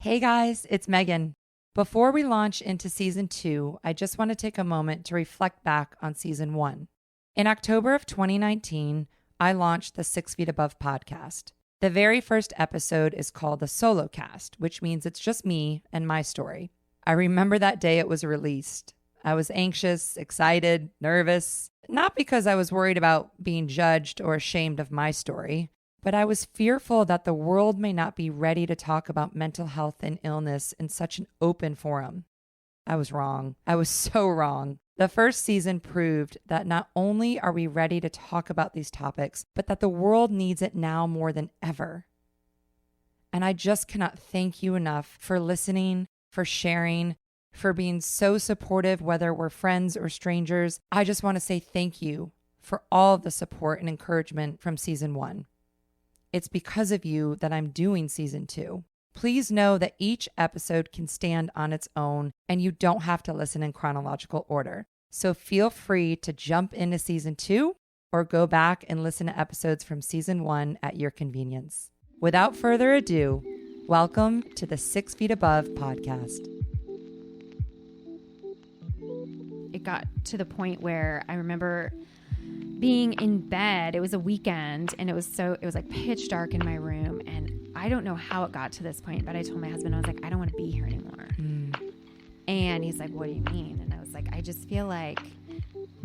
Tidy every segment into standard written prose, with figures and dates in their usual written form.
Hey guys, it's Megan. Before we launch into season 2, I just want to take a moment to reflect back on season 1. In October of 2019, I launched the 6 Feet Above podcast. The very first episode is called the Solo Cast, which means it's just me and my story. I remember that day it was released. I was anxious, excited, nervous, not because I was worried about being judged or ashamed of my story, but I was fearful that the world may not be ready to talk about mental health and illness in such an open forum. I was wrong. I was so wrong. The first season proved that not only are we ready to talk about these topics, but that the world needs it now more than ever. And I just cannot thank you enough for listening, for sharing, for being so supportive, whether we're friends or strangers. I just want to say thank you for all of the support and encouragement from season 1. It's because of you that I'm doing season 2. Please know that each episode can stand on its own and you don't have to listen in chronological order. So feel free to jump into season 2 or go back and listen to episodes from season 1 at your convenience. Without further ado, welcome to the 6 Feet Above podcast. It got to the point where I remember being in bed. It was a weekend and it was like pitch dark in my room, and I don't know how it got to this point, but I told my husband, I was like, I don't want to be here anymore. And he's like, what do you mean? And I was like, I just feel like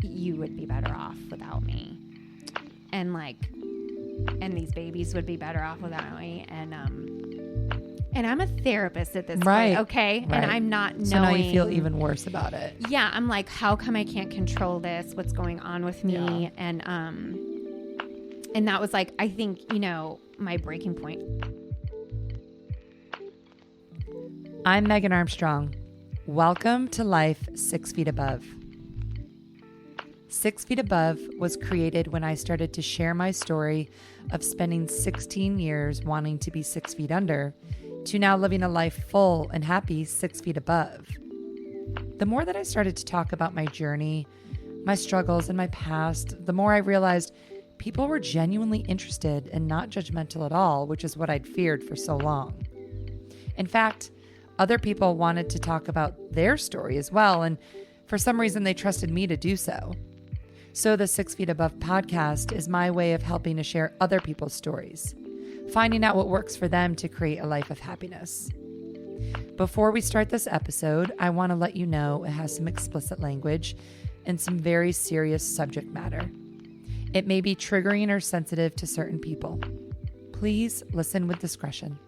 you would be better off without me, and these babies would be better off without me, and I'm a therapist at this point, okay? Right. And I'm not knowing. So now you feel even worse about it. Yeah, I'm like, how come I can't control this? What's going on with me? Yeah. And that was like, I think, my breaking point. I'm Megan Armstrong. Welcome to Life 6 Feet Above. 6 Feet Above was created when I started to share my story of spending 16 years wanting to be 6 feet under, to now living a life full and happy 6 feet above. The more that I started to talk about my journey, my struggles, and my past, the more I realized people were genuinely interested and not judgmental at all, which is what I'd feared for so long. In fact, other people wanted to talk about their story as well, and for some reason they trusted me to do so. So the 6 Feet Above podcast is my way of helping to share other people's stories, finding out what works for them to create a life of happiness. Before we start this episode, I want to let you know it has some explicit language and some very serious subject matter. It may be triggering or sensitive to certain people. Please listen with discretion.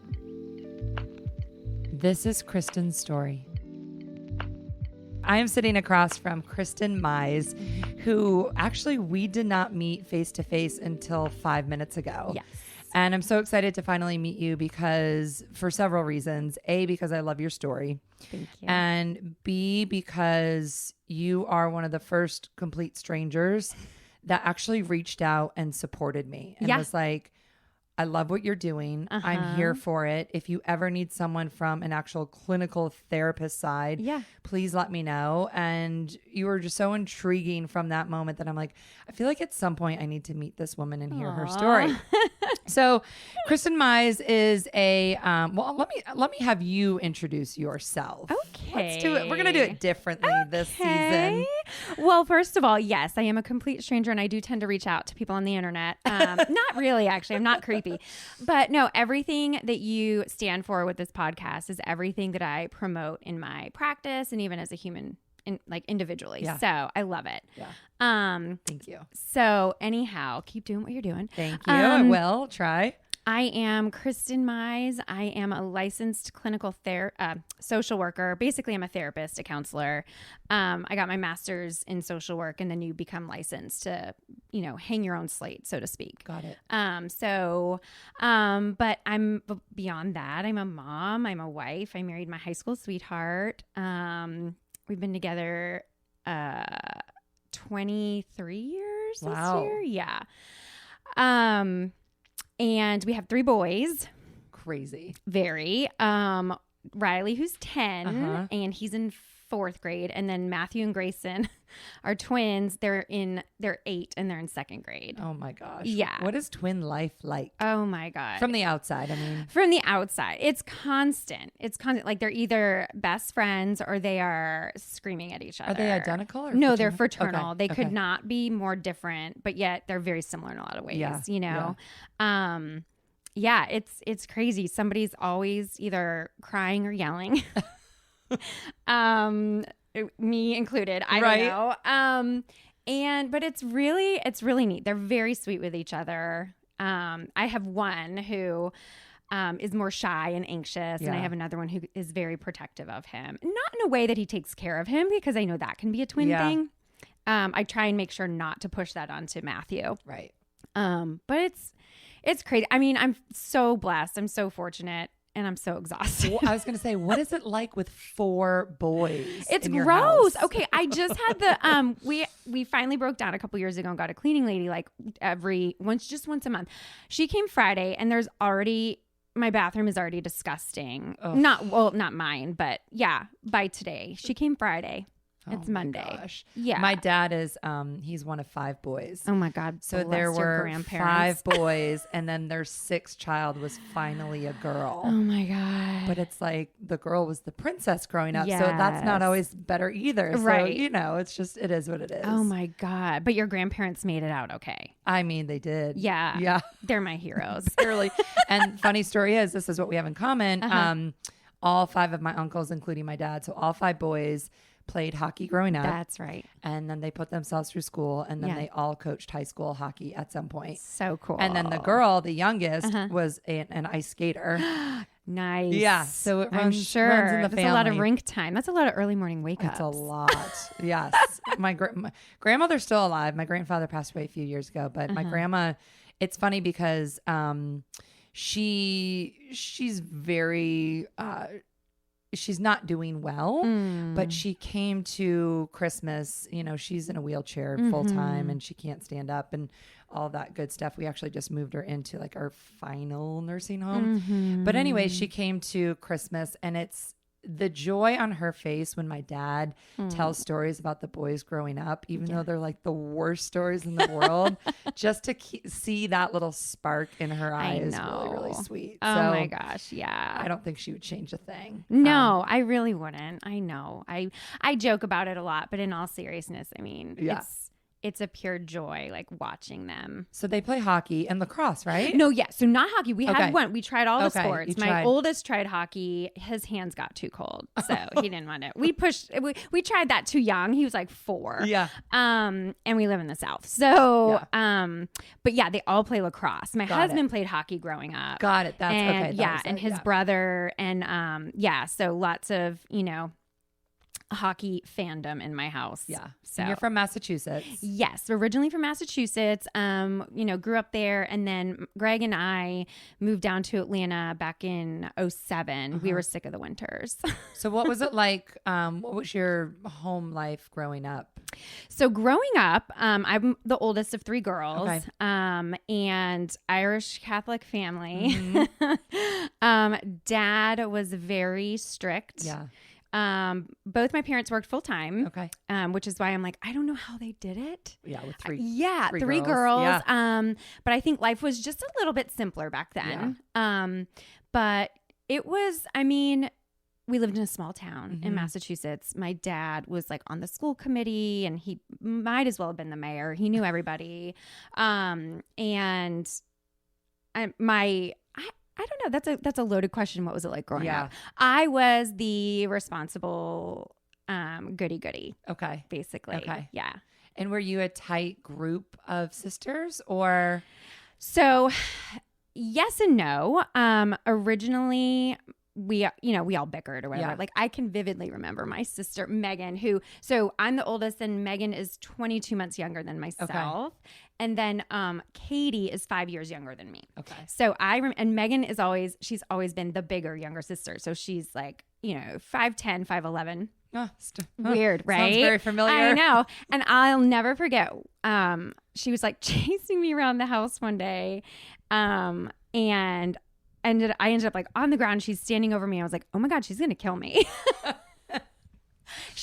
This is Kristin's story. I am sitting across from Kristin Mize, who actually we did not meet face to face until 5 minutes ago. Yes. And I'm so excited to finally meet you because for several reasons. A, because I love your story. Thank you. And B, because you are one of the first complete strangers that actually reached out and supported me and was like, I love what you're doing. I'm here for it. If you ever need someone from an actual clinical therapist side, please let me know. And you were just so intriguing from that moment that I'm like, I feel like at some point I need to meet this woman and hear her story. So Kristin Mize is a, let me have you introduce yourself. Okay. Let's do it. We're going to do it differently this season. Well, first of all, yes, I am a complete stranger and I do tend to reach out to people on the internet. Not really, actually. I'm not creepy. But no, everything that you stand for with this podcast is everything that I promote in my practice and even as a human, individually. Yeah. So I love it. Yeah. Thank you. So anyhow, keep doing what you're doing. Thank you. I will try. I am Kristin Mize. I am a licensed clinical social worker. Basically, I'm a therapist, a counselor. I got my master's in social work, and then you become licensed to, hang your own slate, so to speak. Got it. But I'm beyond that. I'm a mom. I'm a wife. I married my high school sweetheart. We've been together 23 years this year. Yeah. And we have 3 boys. Crazy. Very. Riley, who's 10, and he's in fourth grade. And then Matthew and Grayson are twins. They're 8 and they're in second grade. Oh my gosh. Yeah. What is twin life like? Oh my God. From the outside, I mean. From the outside, it's constant. It's constant. Like they're either best friends or they are screaming at each other. Are they identical? Or no, they're fraternal. Okay. They could not be more different, but yet they're very similar in a lot of ways, you know? Yeah, it's crazy. Somebody's always either crying or yelling. Me included. I don't know. But it's really neat. They're very sweet with each other. I have one who is more shy and anxious, and I have another one who is very protective of him. Not in a way that he takes care of him, because I know that can be a twin thing. I try and make sure not to push that onto Matthew. Right. But it's crazy. I mean, I'm so blessed. I'm so fortunate. And I'm so exhausted. Well, I was going to say, what is it like with 4 boys? It's in your gross. house? Okay, I just had the we finally broke down a couple years ago and got a cleaning lady like once a month. She came Friday, and my bathroom is already disgusting. Ugh. Not mine, but yeah, by today. She came Friday. It's Monday. Gosh. Yeah. My dad is, he's one of 5 boys. Oh my God. So there were 5 boys, and then their 6th child was finally a girl. Oh my God. But it's like the girl was the princess growing up. Yes. So that's not always better either. So, right. You know, it is what it is. Oh my God. But your grandparents made it out okay. I mean, they did. Yeah. Yeah. They're my heroes. Barely. And funny story is, this is what we have in common. All 5 of my uncles, including my dad, so all 5 boys played hockey growing up. That's right. And then they put themselves through school, and then they all coached high school hockey at some point. So cool. And then the girl, the youngest, was an ice skater. Nice. Yeah. So it runs, I'm sure. runs in the family. That's a lot of rink time. That's a lot of early morning wake ups. That's a lot. Yes. My grandmother's still alive. My grandfather passed away a few years ago, but my grandma, it's funny because she's very she's not doing well, but she came to Christmas, you know, she's in a wheelchair full time and she can't stand up and all that good stuff. We actually just moved her into like our final nursing home. But anyway, she came to Christmas, and it's the joy on her face when my dad tells stories about the boys growing up, even though they're like the worst stories in the world, just to see that little spark in her eye is really, really sweet. Oh so my gosh. Yeah. I don't think she would change a thing. No, I really wouldn't. I know. I joke about it a lot, but in all seriousness, I mean, it's a pure joy, like watching them. So they play hockey and lacrosse, right? No, yeah. So not hockey. We had one. We tried all the sports. My tried. oldest tried hockey. His hands got too cold, so he didn't want it. We pushed. We tried that too young. He was like 4. Yeah. And we live in the South, so but yeah, they all play lacrosse. My husband played hockey growing up. Got it. That's okay. Yeah, and his brother, and so lots of hockey fandom in my house. Yeah. So and you're from Massachusetts. Yes. Originally from Massachusetts. Grew up there, and then Greg and I moved down to Atlanta back in 2007. We were sick of the winters. So what was it like? What was your home life growing up? So growing up, I'm the oldest of 3 girls, and Irish Catholic family. Dad was very strict. Yeah. Both my parents worked full time. Okay. Which is why I'm like, I don't know how they did it. Yeah, with 3. Three girls. Yeah. But I think life was just a little bit simpler back then. Yeah. But it was, I mean, we lived in a small town in Massachusetts. My dad was like on the school committee, and he might as well have been the mayor. He knew everybody. I don't know. That's a loaded question. What was it like growing up? I was the responsible goody. Okay. Basically. Okay. Yeah. And were you a tight group of sisters, or? So yes and no. Originally we all bickered or whatever. Yeah. Like I can vividly remember my sister Megan, so I'm the oldest, and Megan is 22 months younger than myself. Okay. And then Katie is 5 years younger than me. Okay. So and Megan she's always been the bigger younger sister. So she's like, 5'10", 5'11". Weird, right? Sounds very familiar. I know. And I'll never forget, she was like chasing me around the house one day, and I ended up like on the ground. She's standing over me. I was like, oh my God, she's going to kill me.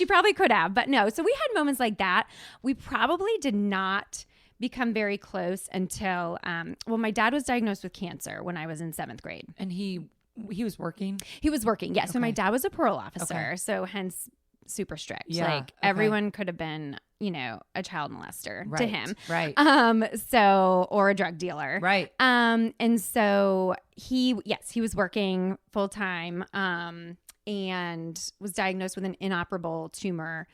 She probably could have, but no. So we had moments like that. We probably did not become very close until, my dad was diagnosed with cancer when I was in 7th grade. And he was working? He was working, yeah. Okay. So my dad was a parole officer, Okay. so hence super strict. Yeah, Like everyone could have been, a child molester to him. Right. Or a drug dealer. Right. And so he was working full time, and was diagnosed with an inoperable tumor,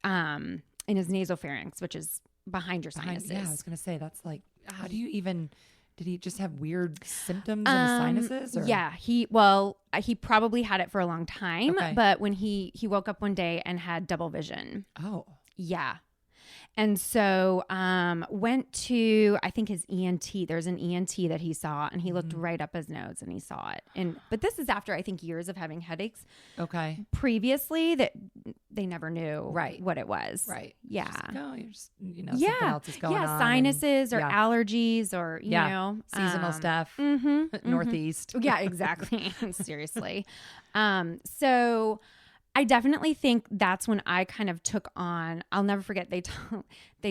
in his nasopharynx, which is behind your sinuses. Yeah, I was going to say, that's like, how do you even, did he just have weird symptoms in his sinuses? Or? Yeah, he probably had it for a long time, but when he woke up one day and had double vision. Oh. Yeah. And so went to, I think, his ENT. There's an ENT that he saw, and he looked right up his nose and he saw it. But this is after, I think, years of having headaches. Okay. Previously, that they never knew what it was. Right. Yeah. Something else is going on. Yeah, sinuses or allergies or, you know. Seasonal stuff. Northeast. Yeah, exactly. Seriously. So I definitely think that's when I kind of took on, I'll never forget, they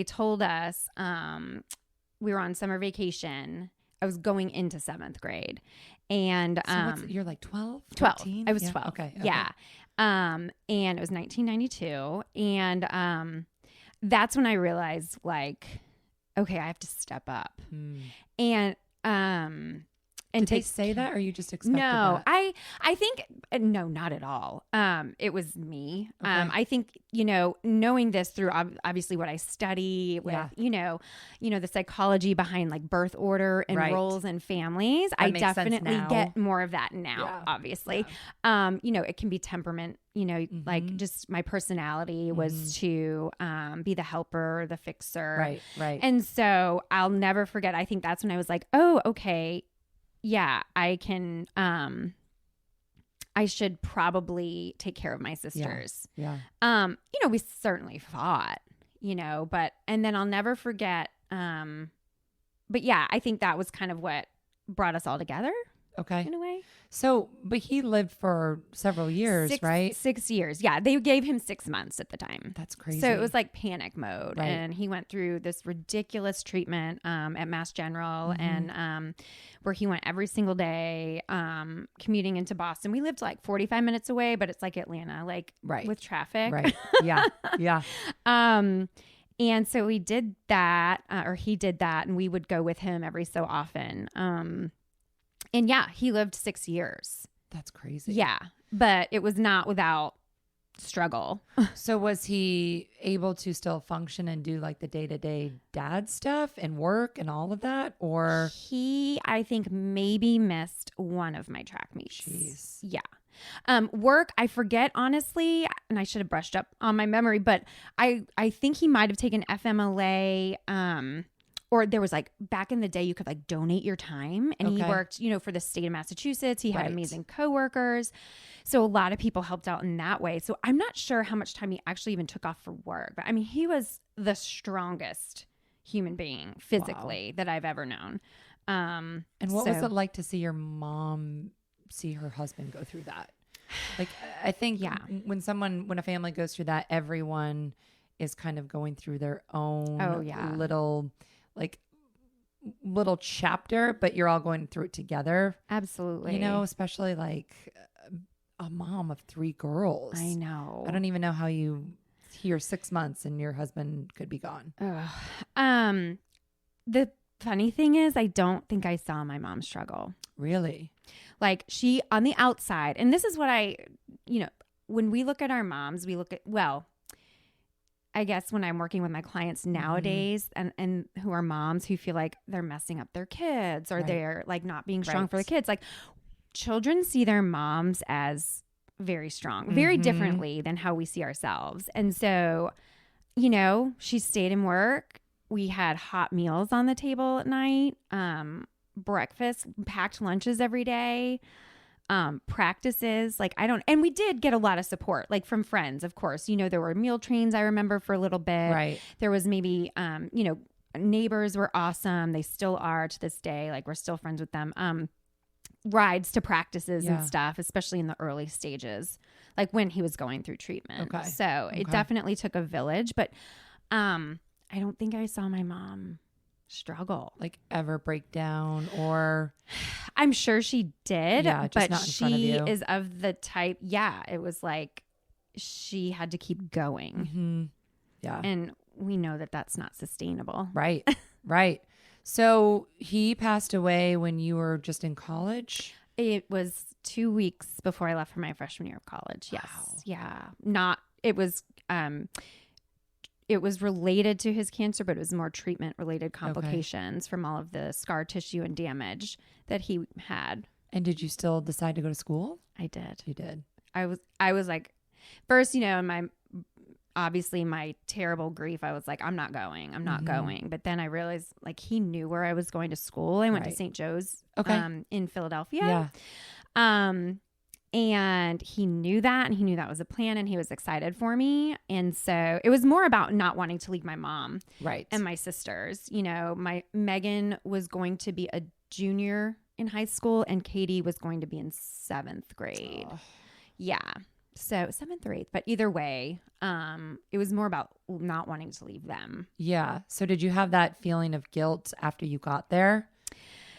told us, we were on summer vacation. I was going into 7th grade. And so you're like 12? 12. 13? I was 12. Okay. Yeah. And it was 1992. And that's when I realized, like, okay, I have to step up. And did they say that, or you just expected that? I think no, not at all. It was me. Okay. I think, knowing this through obviously what I study with, the psychology behind like birth order and roles and families. I definitely get more of that now, obviously. Yeah. It can be temperament, like just my personality was to be the helper, the fixer. Right. And so I'll never forget. I think that's when I was like, oh, okay. Yeah, I can, I should probably take care of my sisters. Yeah. We certainly fought, and then I'll never forget, but yeah, I think that was kind of what brought us all together. Okay. In a way. So, but he lived for several years, right? 6 years. Yeah. They gave him 6 months at the time. That's crazy. So it was like panic mode. Right. And he went through this ridiculous treatment at Mass General and where he went every single day, commuting into Boston. We lived like 45 minutes away, but it's like Atlanta, like with traffic. Right. Yeah. Yeah. And so we did that, or he did that, and we would go with him every so often. And yeah, he lived 6 years. That's crazy. Yeah. But it was not without struggle. So was he able to still function and do like the day-to-day dad stuff and work and all of that? Or he, I think, maybe missed one of my track meets. Jeez. Yeah. Work, I forget, honestly, and I should have brushed up on my memory, but I think he might have taken FMLA, or there was like back in the day, you could like donate your time, and he worked, for the state of Massachusetts. He had amazing coworkers. So a lot of people helped out in that way. So I'm not sure how much time he actually even took off for work, but I mean, he was the strongest human being physically that I've ever known. And what was it like to see your mom see her husband go through that? Like, I think when a family goes through that, everyone is kind of going through their own little chapter, but you're all going through it together. Absolutely. Especially like a mom of 3 girls. I know. I don't even know how you hear 6 months and your husband could be gone. The funny thing is, I don't think I saw my mom struggle. Really? Like she on the outside, and this is what when we look at our moms, we look at, I guess when I'm working with my clients nowadays and who are moms who feel like they're messing up their kids or they're like not being strong for the kids, like children see their moms as very strong, very differently than how we see ourselves. And so, she stayed in work. We had hot meals on the table at night, breakfast, packed lunches every day. Practices, and we did get a lot of support, like from friends, of course. There were meal trains, I remember, for a little bit. Right. There was maybe, neighbors were awesome. They still are to this day. Like, we're still friends with them. rides to practices Yeah. and stuff, especially in the early stages, like when he was going through treatment. Okay. So it definitely took a village, but I don't think I saw my mom struggle. Like ever break down or I'm sure she did, Yeah, just but not in front of she you. is of the type, it was like she had to keep going. yeah. And we know that that's not sustainable. Right. Right. So he passed away when you were just in college? It was 2 weeks before I left for my freshman year of college. Yes. Wow. Yeah. It was related to his cancer, but it was more treatment related complications from all of the scar tissue and damage that he had. And did you still decide to go to school? I did. You did. I was like, first, in my terrible grief, I was like, I'm not going. But then I realized like he knew where I was going to school. I went to St. Joe's in Philadelphia. Yeah. And he knew that, and he knew that was a plan, and he was excited for me. And so it was more about not wanting to leave my mom and my sisters. My Megan was going to be a junior in high school, and Katie was going to be in 7th grade. Oh. Yeah. So 7th or 8th, but either way, it was more about not wanting to leave them. Yeah. So did you have that feeling of guilt after you got there?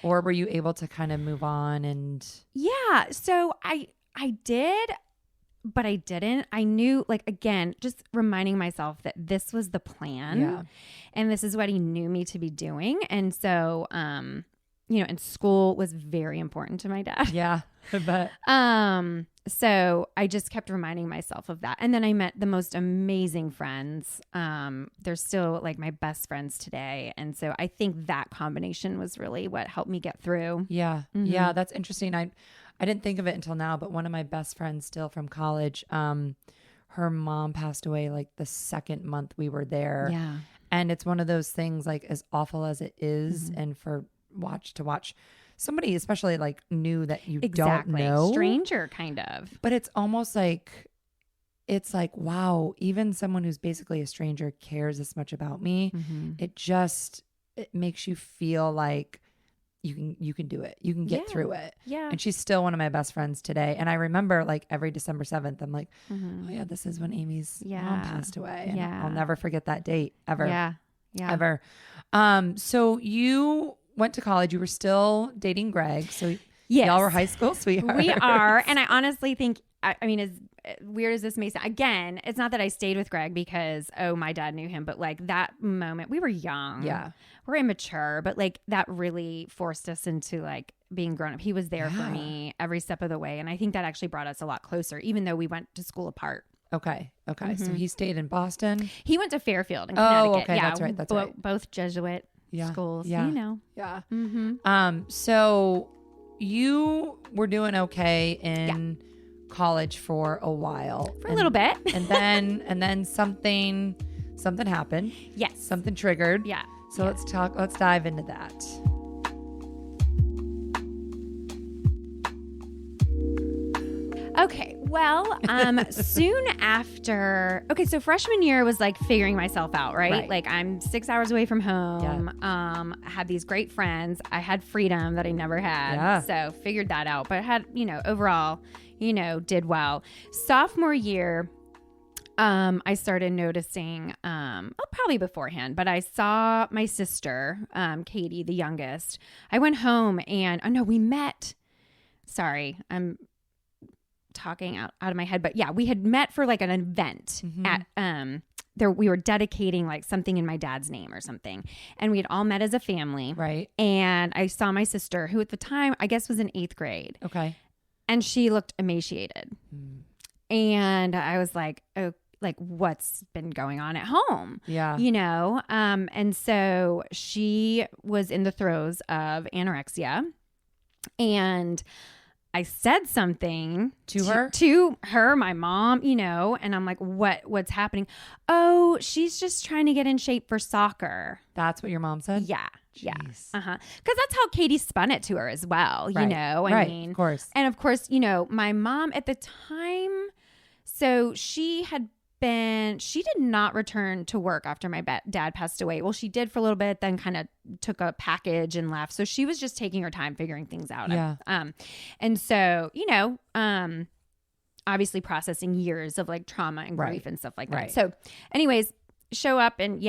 Or were you able to kind of move on and... Yeah. So I did, but I didn't. I knew, like, again, just reminding myself that this was the plan. Yeah. And this is what he knew me to be doing. And so, and school was very important to my dad. Yeah. I bet. So I just kept reminding myself of that. And then I met the most amazing friends. They're still like my best friends today. And so I think that combination was really what helped me get through. Yeah. Yeah. That's interesting. I didn't think of it until now, but one of my best friends still from college, her mom passed away like the 2nd month we were there. Yeah. And it's one of those things, like, as awful as it is, and to watch somebody, especially like new that you don't know. Stranger kind of. But it's almost like, it's like, wow, even someone who's basically a stranger cares this much about me. It makes you feel like you can do it. You can get through it. Yeah. And she's still one of my best friends today. And I remember like every December 7th, I'm like, oh yeah, this is when Amy's mom passed away. And I'll never forget that date ever. Yeah. Yeah. Ever. So you went to college. You were still dating Greg. So y'all were high school sweethearts. We are. And I honestly think, I mean, as weird as this may sound, again, it's not that I stayed with Greg because, my dad knew him, but like that moment, we were young. Yeah. We're immature, but like that really forced us into like being grown up. He was there for me every step of the way. And I think that actually brought us a lot closer, even though we went to school apart. Okay. So he stayed in Boston. He went to Fairfield in Connecticut. Okay. Yeah, that's right. Both Jesuit schools, Yeah. Yeah. So you were doing okay in college for a while. For a little bit. and then something happened. Yes. Something triggered. Yeah. So let's dive into that. Okay. Well, soon after, so freshman year was like figuring myself out, right? Like I'm 6 hours away from home. I had these great friends. I had freedom that I never had. Yeah. So figured that out, but had, overall, did well. Sophomore year, I started noticing, probably beforehand, but I saw my sister, Katie, the youngest. I went home and, we met. Sorry, I'm talking out of my head, but we had met for like an event at, we were dedicating like something in my dad's name or something. And we had all met as a family. Right. And I saw my sister, who at the time, I guess was in 8th grade. Okay. And she looked emaciated. And I was like, oh, like what's been going on at home? Yeah. And so she was in the throes of anorexia, and I said something to her, my mom, and I'm like, what's happening? Oh, she's just trying to get in shape for soccer. That's what your mom said? Yeah. Jeez. Yeah. Because that's how Katie spun it to her as well, I mean, of course. And of course, my mom at the time, so she had she did not return to work after my dad passed away. Well, she did for a little bit, then kind of took a package and left. So she was just taking her time figuring things out. Yeah. And so, obviously processing years of like trauma and grief and stuff like that. Right. So anyways, show up and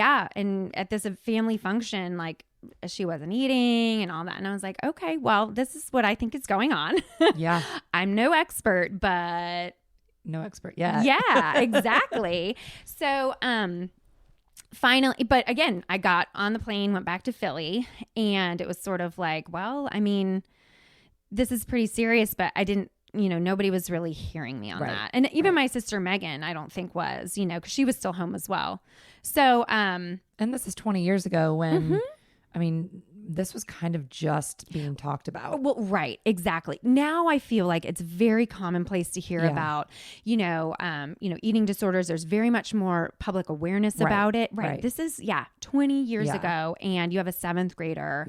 at this family function, like she wasn't eating and all that. And I was like, okay, well, this is what I think is going on. Yeah. I'm no expert, but no expert yet. Yeah, exactly. So, finally, but again, I got on the plane, went back to Philly, and it was sort of like, well, I mean, this is pretty serious, but I didn't, nobody was really hearing me on that. And even my sister Megan, I don't think was, because she was still home as well. So, and this is 20 years ago when, I mean, this was kind of just being talked about. Well, right. Exactly. Now I feel like it's very commonplace to hear about, eating disorders. There's very much more public awareness about it. Right. This is, 20 years ago. And you have a 7th grader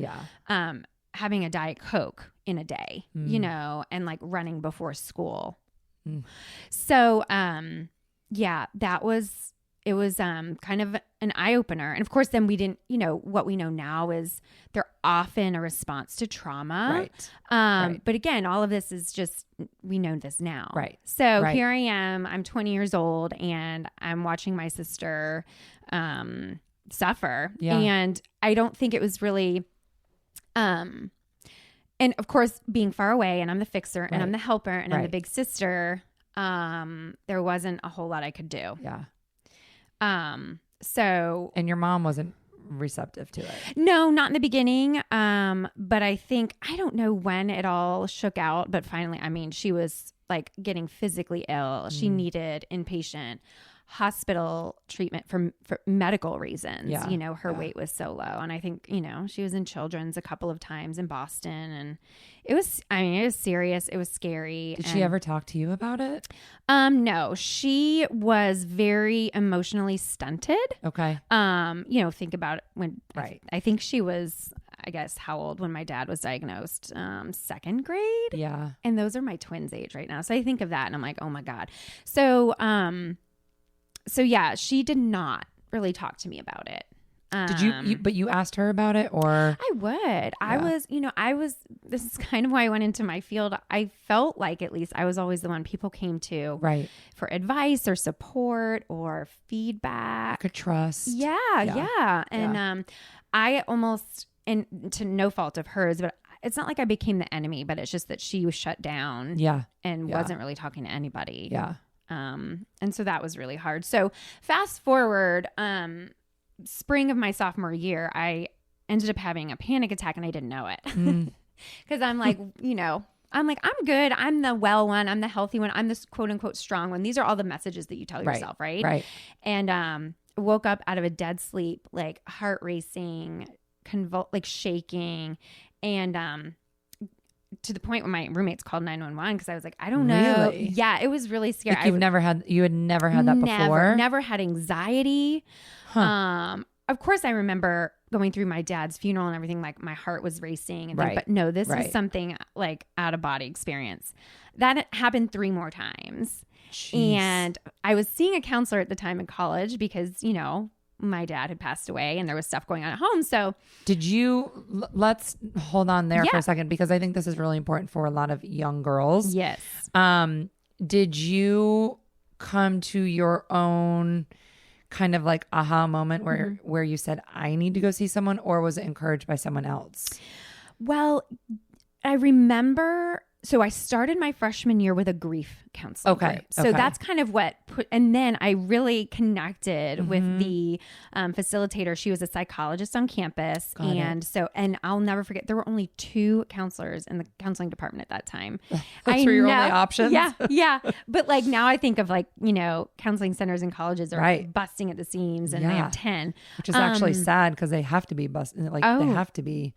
having a Diet Coke in a day, and like running before school. So, it was kind of an eye opener. And of course, then we didn't, what we know now is they're often a response to trauma. Right. But again, all of this is just, we know this now. Right. So here I am, I'm 20 years old and I'm watching my sister suffer. Yeah. And I don't think it was really, and of course, being far away and I'm the fixer and I'm the helper and I'm the big sister, there wasn't a whole lot I could do. Yeah. So, and your mom wasn't receptive to it. No, not in the beginning. But I think, I don't know when it all shook out, but finally, I mean, she was like getting physically ill. She needed inpatient hospital treatment for medical reasons. Yeah. Her weight was so low. And I think, she was in Children's a couple of times in Boston, and it was serious. It was scary. Did she ever talk to you about it? No, she was very emotionally stunted. Okay. Think about it when, I think she was, I guess, how old when my dad was diagnosed? 2nd grade. Yeah. And those are my twins' age right now. So I think of that and I'm like, oh my God. So, she did not really talk to me about it. Did you, but you asked her about it, or? I would. Yeah. This is kind of why I went into my field. I felt like at least I was always the one people came to for advice or support or feedback. Could trust. Yeah. And I almost, and to no fault of hers, but it's not like I became the enemy, but it's just that she was shut down. Yeah. And wasn't really talking to anybody. Yeah. And so that was really hard. So fast forward, spring of my sophomore year, I ended up having a panic attack and I didn't know it. Because I'm like, I'm good. I'm the well one. I'm the healthy one. I'm this quote unquote strong one. These are all the messages that you tell yourself, right? Right. And woke up out of a dead sleep, like heart racing, like shaking, and to the point where my roommates called 911 because I was like, I don't know. Really? Yeah, it was really scary. Like you had never had that before? Never had anxiety. Of course, I remember going through my dad's funeral and everything, like my heart was racing. And but no, this was something like out of body experience. That happened 3 more times. Jeez. And I was seeing a counselor at the time in college because, my dad had passed away and there was stuff going on at home. So let's hold on there for a second, because I think this is really important for a lot of young girls. Yes. Did you come to your own kind of like aha moment where you said, I need to go see someone, or was it encouraged by someone else? Well, I remember, so I started my freshman year with a grief counseling group. So that's kind of what and then I really connected with the facilitator. She was a psychologist on campus. And I'll never forget, there were only 2 counselors in the counseling department at that time. Those were your only options? Yeah. But like now I think of like, counseling centers and colleges are busting at the seams and they have 10. Which is actually sad because they have to be busting. Like they have to be,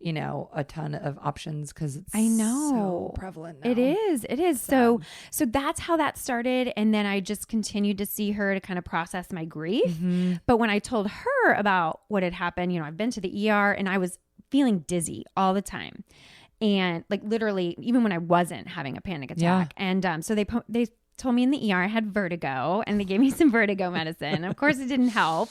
a ton of options because it's so prevalent now. It is. So that's how that started. And then I just continued to see her to kind of process my grief. But when I told her about what had happened, I've been to the ER and I was feeling dizzy all the time. And like literally, even when I wasn't having a panic attack. And so they told me in the ER I had vertigo, and they gave me some vertigo medicine. Of course, it didn't help.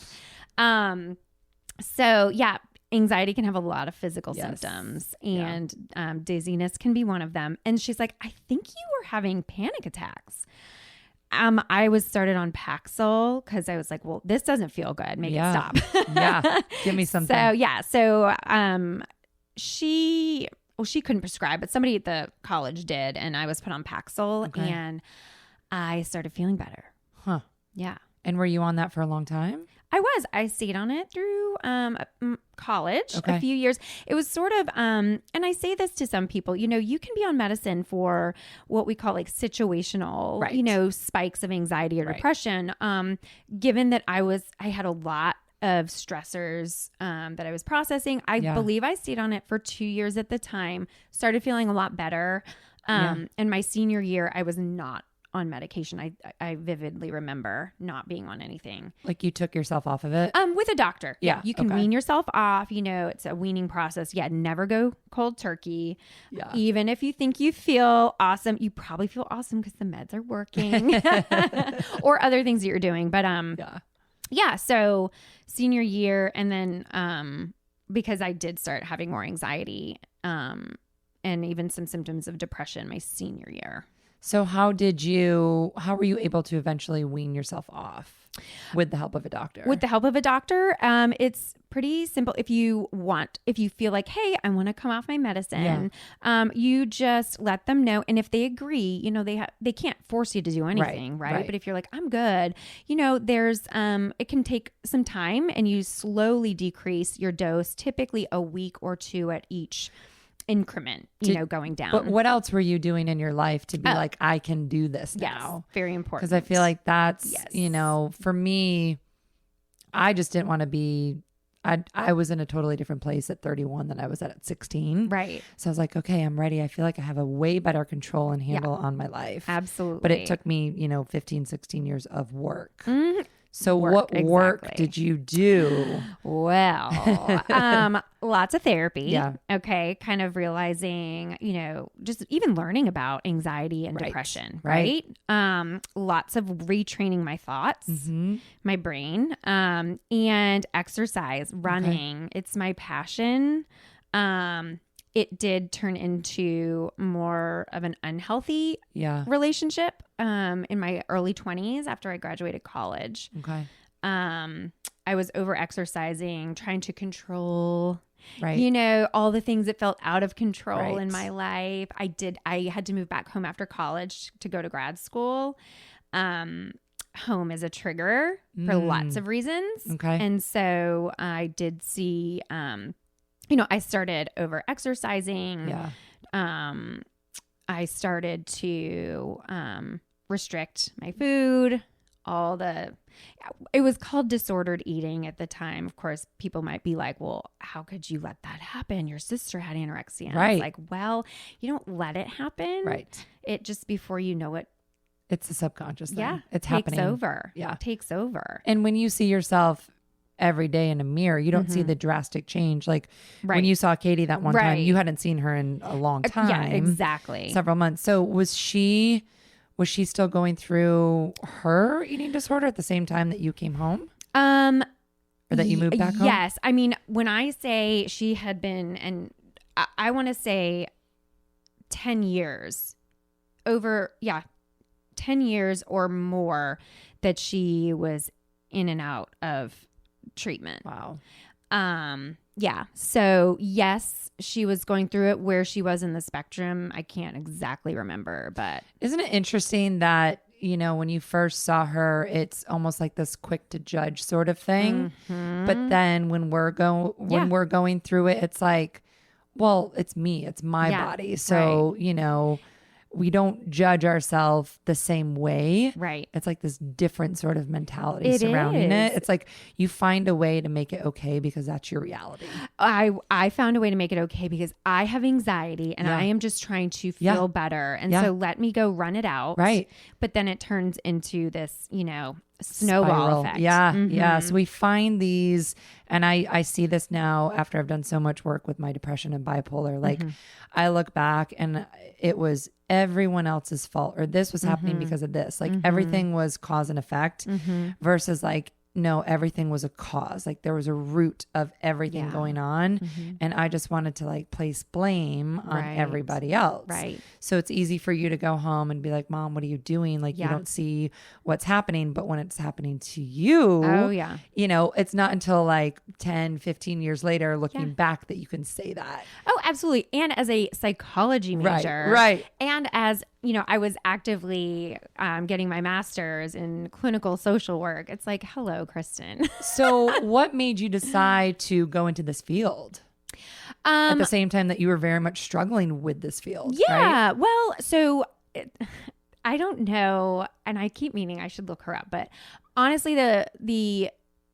So yeah, anxiety can have a lot of physical symptoms, and dizziness can be one of them. And she's like, I think you were having panic attacks. I was started on Paxil because I was like, well, this doesn't feel good. Make it stop. Yeah. Give me something. She couldn't prescribe, but somebody at the college did. And I was put on Paxil and I started feeling better. Huh. Yeah. And were you on that for a long time? I stayed on it through college, a few years. It was sort of, and I say this to some people, you know, you can be on medicine for what we call like situational, you know, spikes of anxiety or depression. Given that I had a lot of stressors that I was processing, I believe I stayed on it for 2 years at the time, started feeling a lot better. And my senior year, I was not on medication. I vividly remember not being on anything. Like you took yourself off of it? With a doctor. Yeah. You can wean yourself off. You know, it's a weaning process. Yeah. Never go cold turkey. Yeah. Even if you think you feel awesome, you probably feel awesome because the meds are working or other things that you're doing. But so senior year, and then because I did start having more anxiety and even some symptoms of depression my senior year. So how were you able to eventually wean yourself off with the help of a doctor? With the help of a doctor, it's pretty simple. If you feel like, hey, I want to come off my medicine, you just let them know. And if they agree, you know, they can't force you to do anything, right? But if you're like, I'm good, you know, there's, it can take some time, and you slowly decrease your dose, typically a week or two at each increment, going down. But what else were you doing in your life to be like, I can do this now? Yes, very important. Because I feel like that's, you know, for me, I just didn't want to be, I was in a totally different place at 31 than I was at 16. Right. So I was like, okay, I'm ready. I feel like I have a way better control and handle on my life. Absolutely. But it took me, 15, 16 years of work. Mm-hmm. So work did you do? Well, lots of therapy. Yeah. Okay. Kind of realizing, just even learning about anxiety and depression. Right. Lots of retraining my thoughts, my brain, and exercise, running. Okay. It's my passion. It did turn into more of an unhealthy relationship in my early 20s after I graduated college. Okay. I was over exercising, trying to control, all the things that felt out of control in my life. I had to move back home after college to go to grad school. Home is a trigger for lots of reasons. Okay. And so I did see, I started over exercising. Yeah. I started to restrict my food, it was called disordered eating at the time. Of course, people might be like, well, how could you let that happen? Your sister had anorexia. And I was like, well, you don't let it happen. Right. It just, before you know it, it's a subconscious thing. Yeah. It's happening. Yeah. It takes over. And when you see yourself every day in a mirror, you don't see the drastic change. Like when you saw Katie that one time, you hadn't seen her in a long time. Yeah, exactly. Several months. So was she still going through her eating disorder at the same time that you came home? Or that you moved back home? Yes. I mean, when I say she had been, and I want to say 10 years, 10 years or more that she was in and out of treatment. Wow. Yeah. So yes, she was going through it. Where she was in the spectrum, I can't exactly remember, but isn't it interesting that, when you first saw her, it's almost like this quick to judge sort of thing. Mm-hmm. But then when we're going through it, it's like, well, it's me, it's my body. So, we don't judge ourselves the same way. Right. It's like this different sort of mentality surrounding it. It's like you find a way to make it okay because that's your reality. I found a way to make it okay because I have anxiety and I am just trying to feel better. And so let me go run it out. Right. But then it turns into this, snowball effect. Yeah. Yeah. So we find these, and I see this now after I've done so much work with my depression and bipolar. Like I look back and it was everyone else's fault, or this was happening because of this. Like everything was cause and effect versus like, no, everything was a cause. Like there was a root of everything going on. And I just wanted to like place blame on everybody else. Right. So it's easy for you to go home and be like, Mom, what are you doing? Like you don't see what's happening. But when it's happening to you, you know, it's not until like 10, 15 years later looking back that you can say that. Oh, absolutely. And as a psychology major. Right. And as, you know, I was actively getting my master's in clinical social work. It's like, hello, Kristin. So what made you decide to go into this field? At the same time that you were very much struggling with this field. Yeah. Right? Well, so I don't know. And I keep meaning I should look her up. But honestly, the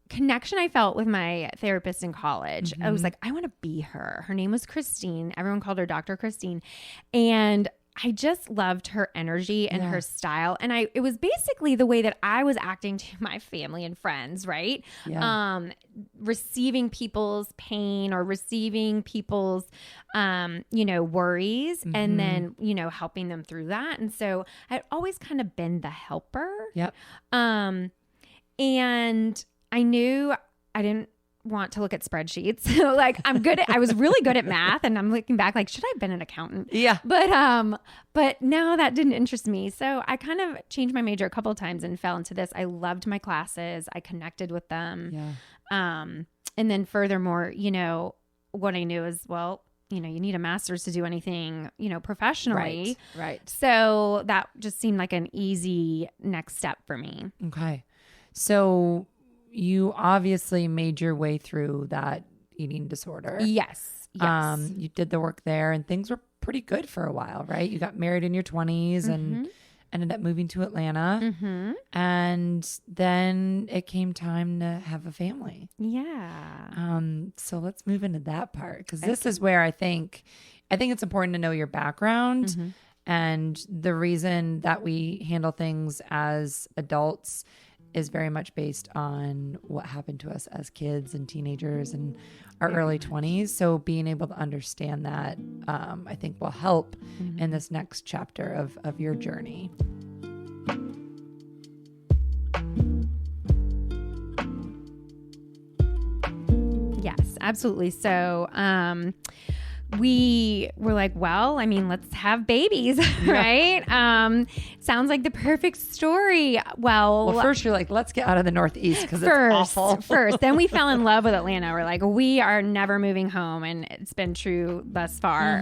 connection I felt with my therapist in college, I was like, I want to be her. Her name was Kristin. Everyone called her Dr. Kristin. And I just loved her energy and her style. And it was basically the way that I was acting to my family and friends, right? Yeah. Receiving people's pain or receiving people's, you know, worries and then, you know, helping them through that. And so I'd always kind of been the helper. Yep. And I knew I didn't want to look at spreadsheets. So like I was really good at math, and I'm looking back like, should I have been an accountant? Yeah. But no, that didn't interest me. So I kind of changed my major a couple of times and fell into this. I loved my classes. I connected with them. Yeah. And then furthermore, you know, what I knew is, well, you know, you need a master's to do anything, you know, professionally. Right. So that just seemed like an easy next step for me. Okay. So you obviously made your way through that eating disorder. Yes. You did the work there and things were pretty good for a while, right? You got married in your 20s and ended up moving to Atlanta. And then it came time to have a family. Yeah. So let's move into that part, because this is where I think it's important to know your background and the reason that we handle things as adults is very much based on what happened to us as kids and teenagers and our early 20s. So being able to understand that, I think will help in this next chapter of your journey. Yes, absolutely. So, we were like, well, I mean, let's have babies, right? Sounds like the perfect story. Well, first you're like, let's get out of the Northeast because it's awful. Then we fell in love with Atlanta. We're like, we are never moving home, and it's been true thus far.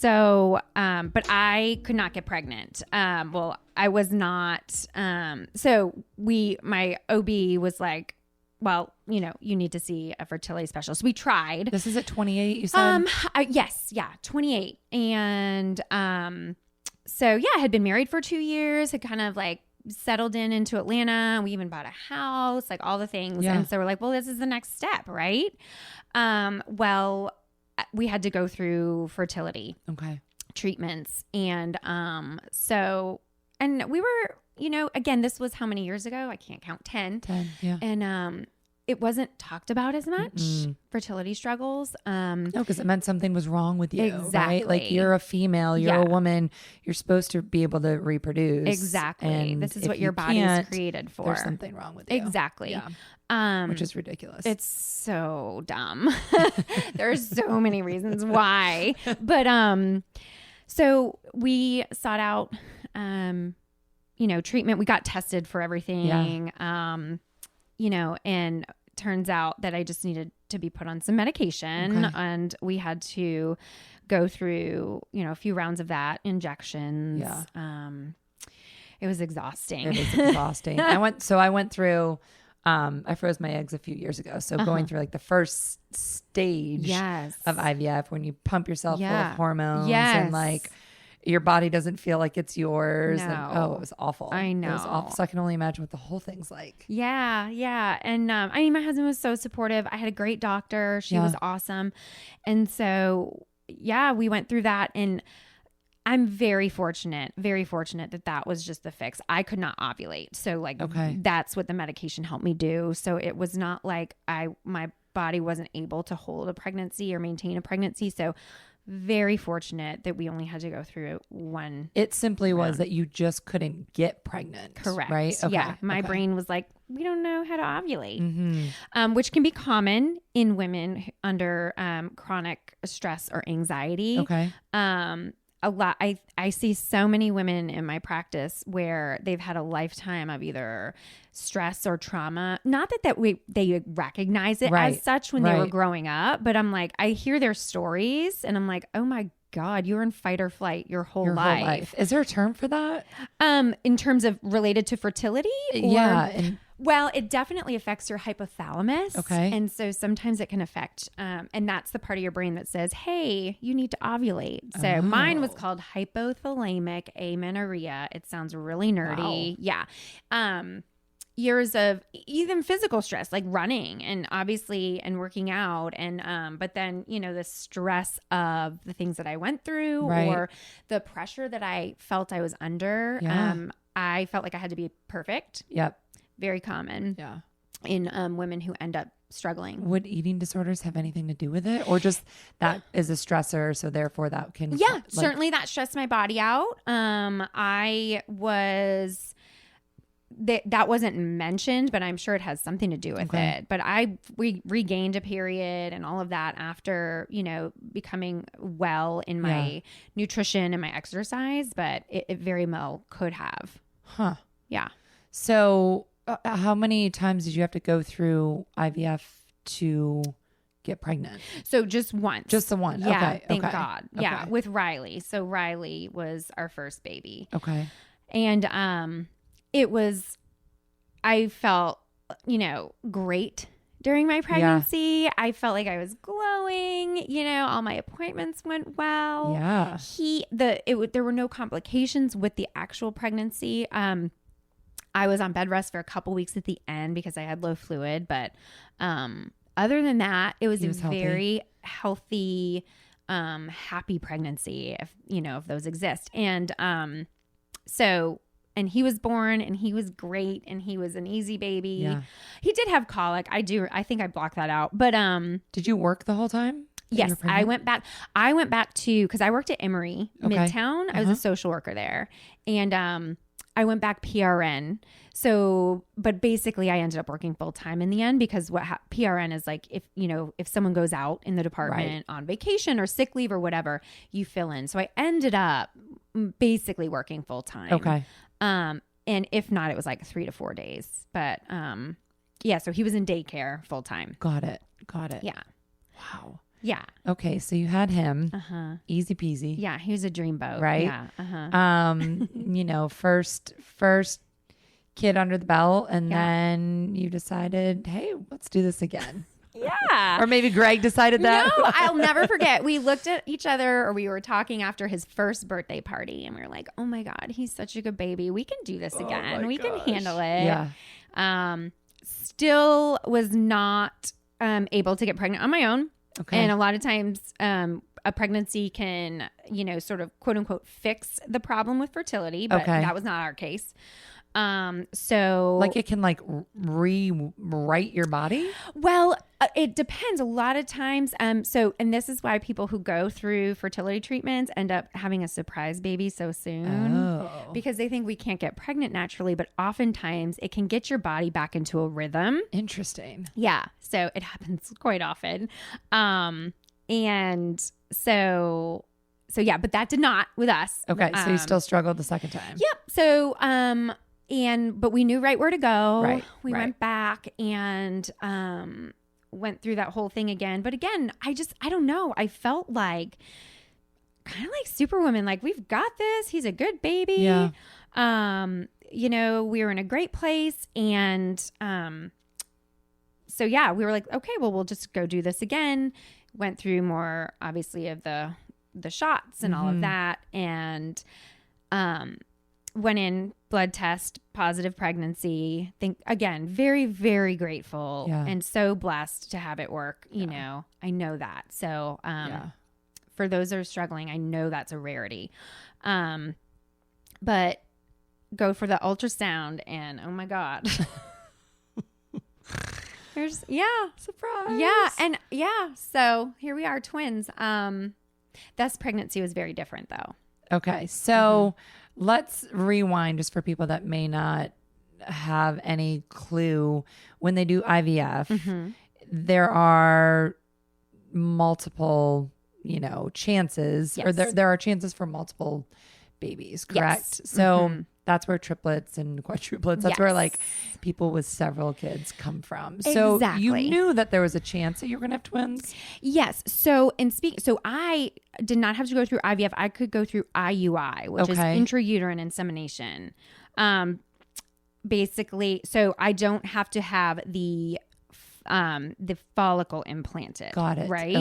But I could not get pregnant. Well, I was not. My OB was like, well, you know, you need to see a fertility specialist. We tried. This is at 28, you said? Yes. Yeah. 28. And, so yeah, I had been married for 2 years, had kind of like settled into Atlanta. We even bought a house, like all the things. Yeah. And so we're like, well, this is the next step. Right. Well, we had to go through fertility treatments. And, and we were, you know, again, this was how many years ago? I can't count. 10. Yeah. And it wasn't talked about as much, fertility struggles. No, because it meant something was wrong with you. Exactly. Right? Like you're a female, you're a woman, you're supposed to be able to reproduce. Exactly. And this is what your body is created for. There's something wrong with you. Exactly. Yeah. Which is ridiculous. It's so dumb. There's so many reasons why. But so we sought out you know, treatment. We got tested for everything, you know, and turns out that I just needed to be put on some medication and we had to go through, you know, a few rounds of that, injections. Yeah. It was exhausting. It is exhausting. I went through, I froze my eggs a few years ago. So going through like the first stage of IVF when you pump yourself full of hormones and like, your body doesn't feel like it's yours. No. And, it was awful. I know. It was awful. So I can only imagine what the whole thing's like. Yeah. Yeah. And I mean, my husband was so supportive. I had a great doctor. She was awesome. And so, yeah, we went through that. And I'm very fortunate that that was just the fix. I could not ovulate. So like, that's what the medication helped me do. So it was not like my body wasn't able to hold a pregnancy or maintain a pregnancy. So very fortunate that we only had to go through one. It simply was that you just couldn't get pregnant. Correct. Right? Okay. Yeah. My brain was like, we don't know how to ovulate, which can be common in women under chronic stress or anxiety. Okay. A lot. I see so many women in my practice where they've had a lifetime of either stress or trauma. Not that they recognize it as such when they were growing up, but I'm like, I hear their stories and I'm like, oh my God, you're in fight or flight your whole life. Is there a term for that? In terms of related to fertility? Yeah. Well, it definitely affects your hypothalamus. Okay. And so sometimes it can affect, and that's the part of your brain that says, hey, you need to ovulate. So mine was called hypothalamic amenorrhea. It sounds really nerdy. Wow. Yeah. Years of even physical stress, like running and obviously and working out. And, but then, the stress of the things that I went through or the pressure that I felt I was under. Yeah. I felt like I had to be perfect. Yep. Very common in women who end up struggling. Would eating disorders have anything to do with it, or just that is a stressor, so therefore that can? Yeah, certainly that stressed my body out. I was that wasn't mentioned, but I'm sure it has something to do with it. But we regained a period and all of that after becoming well in my nutrition and my exercise. But it very well could have. Huh. Yeah. So. How many times did you have to go through IVF to get pregnant? So just once. Just the one. Yeah, okay. Thank God. Okay. Yeah, with Riley. So Riley was our first baby. Okay. And it was, I felt, great during my pregnancy. Yeah. I felt like I was glowing. All my appointments went well. Yeah. There were no complications with the actual pregnancy. I was on bed rest for a couple weeks at the end because I had low fluid. But other than that, it was very healthy, happy pregnancy, if those exist. And and he was born and he was great and he was an easy baby. Yeah. He did have colic. I think I blocked that out. But did you work the whole time? Yes, I went back to, because I worked at Emory Midtown. I was a social worker there. And I went back PRN. So, but basically I ended up working full time in the end because PRN is like, if someone goes out in the department on vacation or sick leave or whatever, you fill in. So I ended up basically working full time. Okay. And if not, it was like 3 to 4 days, but, so he was in daycare full time. Got it. Yeah. Wow. Yeah. Okay. So you had him. Easy peasy. Yeah. He was a dreamboat. Right. Yeah. First kid under the belt, and then you decided, hey, let's do this again. Yeah. Or maybe Greg decided that. No, I'll never forget. We looked at each other, or we were talking after his first birthday party, and we were like, oh my God, he's such a good baby. We can do this again. We can handle it. Yeah. Still was not able to get pregnant on my own. Okay. And a lot of times a pregnancy can, sort of quote unquote fix the problem with fertility, but that was not our case. So like it can like rewrite your body? Well, it depends a lot of times. And this is why people who go through fertility treatments end up having a surprise baby so soon because they think we can't get pregnant naturally, but oftentimes it can get your body back into a rhythm. Interesting. Yeah. So it happens quite often. And so yeah, but that did not with us. Okay. So you still struggled the second time. Yep. So, but we knew right where to go. Right. We went back and, went through that whole thing again. But again, I don't know. I felt like kind of like Superwoman, like we've got this. He's a good baby. Yeah. We were in a great place. And, so yeah, we were like, okay, well, we'll just go do this again. Went through more obviously of the shots and all of that. And, went in, blood test, positive pregnancy. Think again, very, very grateful and so blessed to have it work. I know that. So, for those that are struggling, I know that's a rarity. But go for the ultrasound and oh my God. There's surprise. Yeah. And so here we are, twins. This pregnancy was very different though. Okay. So let's rewind just for people that may not have any clue. When they do IVF, there are multiple, chances, or there are chances for multiple babies, correct? Yes. So that's where triplets and quadruplets, that's where like people with several kids come from. So you knew that there was a chance that you were going to have twins? Yes. So I did not have to go through IVF. I could go through IUI, which is intrauterine insemination. Basically, so I don't have to have the follicle implanted. Got it. Right.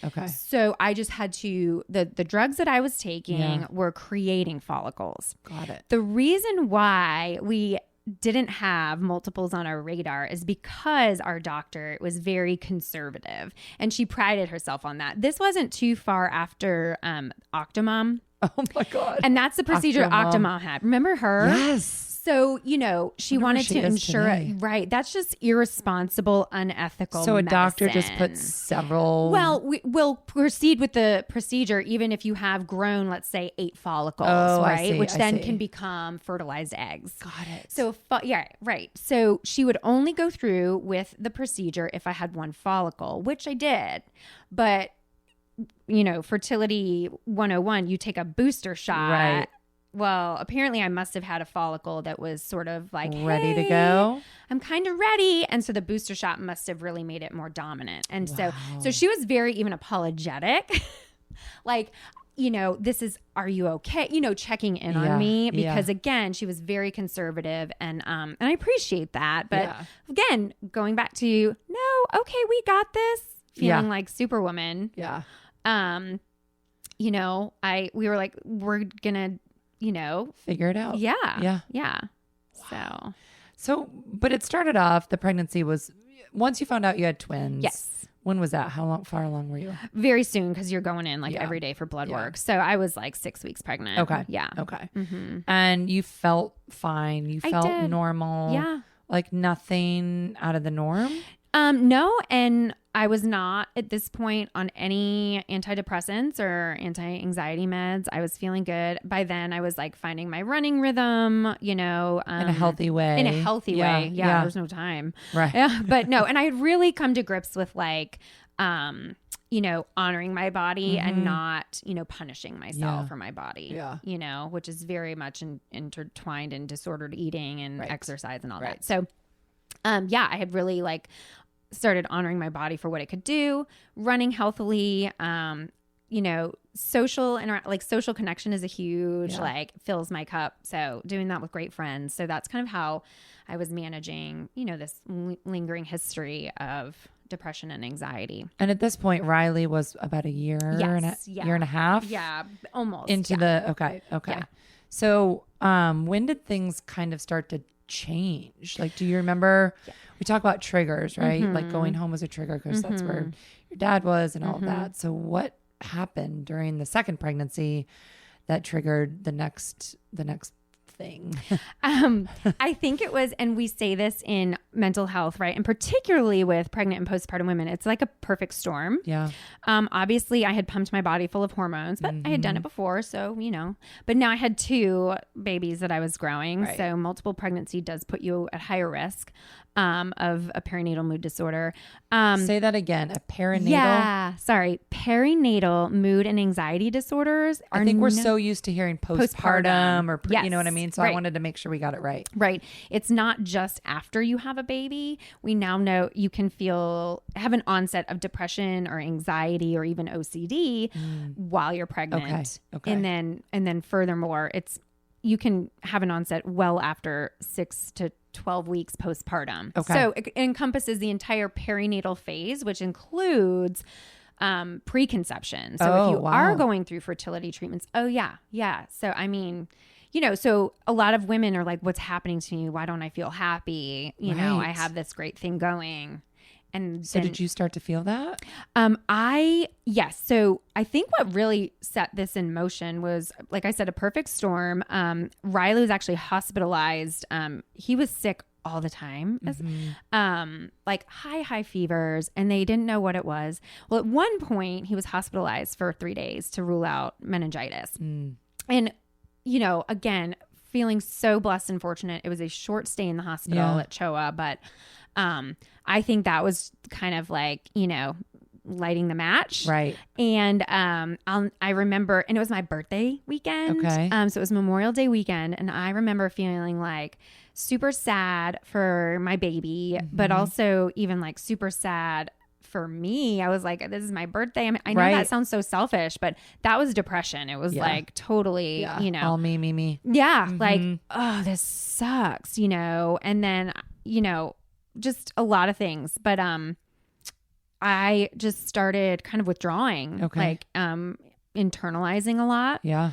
Okay. So I just had to, the drugs that I was taking were creating follicles. Got it. The reason why we didn't have multiples on our radar is because our doctor was very conservative and she prided herself on that. This wasn't too far after Octomom. Oh my God. And that's the procedure Octomom had. Remember her? Yes. So, she wanted to ensure it. Right. That's just irresponsible, unethical So a medicine. doctor just puts several. Well, we'll proceed with the procedure even if you have grown, let's say, 8 follicles, right? Which then can become fertilized eggs. Got it. So, right. So she would only go through with the procedure if I had 1 follicle, which I did. But, fertility 101, you take a booster shot. Right. Well, apparently I must have had a follicle that was sort of like ready to go. I'm kind of ready. And so the booster shot must have really made it more dominant. And so she was very even apologetic. Like, this is, are you okay? Checking in on me because again, she was very conservative and I appreciate that. But again, going back to, no, okay, we got this, feeling like Superwoman. Yeah. We were like, we're gonna, figure it out. Yeah. Wow. So, but it started off, the pregnancy was, once you found out you had twins. Yes. When was that? Far along were you? Very soon, because you're going in every day for blood work. So I was 6 weeks pregnant. Okay. Yeah. Okay. And you felt fine. You felt normal. Yeah. Like nothing out of the norm? No, and I was not at this point on any antidepressants or anti-anxiety meds. I was feeling good. By then I was finding my running rhym, in a healthy way. In a healthy way. Yeah. There's no time. Right. Yeah, but no. And I had really come to grips with honoring my body and not, punishing myself for my body, which is very much intertwined in disordered eating and exercise and all that. So, I had really started honoring my body for what it could do, running healthily, social social connection is a huge, fills my cup. So doing that with great friends. So that's kind of how I was managing, this lingering history of depression and anxiety. And at this point, Riley was about a year year and a half. Yeah, almost. Into okay. Yeah. So when did things kind of start to change? Do you remember? Yeah. We talk about triggers, right? Going home was a trigger because that's where your dad was and all of that. So what happened during the second pregnancy that triggered the next thing? I think it was, and we say this in mental health, right? And particularly with pregnant and postpartum women, it's like a perfect storm. Yeah. Obviously I had pumped my body full of hormones, but I had done it before. So, but now I had 2 babies that I was growing. Right. So multiple pregnancy does put you at higher risk of a perinatal mood disorder. Say that again. A perinatal? Yeah. Sorry. Perinatal mood and anxiety disorders. I think we're so used to hering postpartum or, yes. you know what I mean? So I wanted to make sure we got it right. Right. It's not just after you have a baby. We now know you can have an onset of depression or anxiety or even OCD while you're pregnant. Okay. And then furthermore, you can have an onset well after 6 to 12 weeks postpartum. Okay. So it encompasses the entire perinatal phase, which includes preconception. So if you are going through fertility treatments, yeah. So I mean, so a lot of women are like, what's happening to me? Why don't I feel happy? I have this great thing going. And so did you start to feel that? Yes. So I think what really set this in motion was, like I said, a perfect storm. Riley was actually hospitalized. He was sick all the time, like high fevers, and they didn't know what it was. Well, at one point he was hospitalized for 3 days to rule out meningitis. And, again, feeling so blessed and fortunate. It was a short stay in the hospital at CHOA, but I think that was kind of like, lighting the match. Right. And I remember, and it was my birthday weekend. Okay. So it was Memorial Day weekend. And I remember feeling like super sad for my baby, but also even like super sad for me. I was like, this is my birthday. I know that sounds so selfish, but that was depression. It was like totally, all me. Yeah. Like, oh, this sucks, and then, just a lot of things. But I just started kind of withdrawing, like internalizing a lot. Yeah.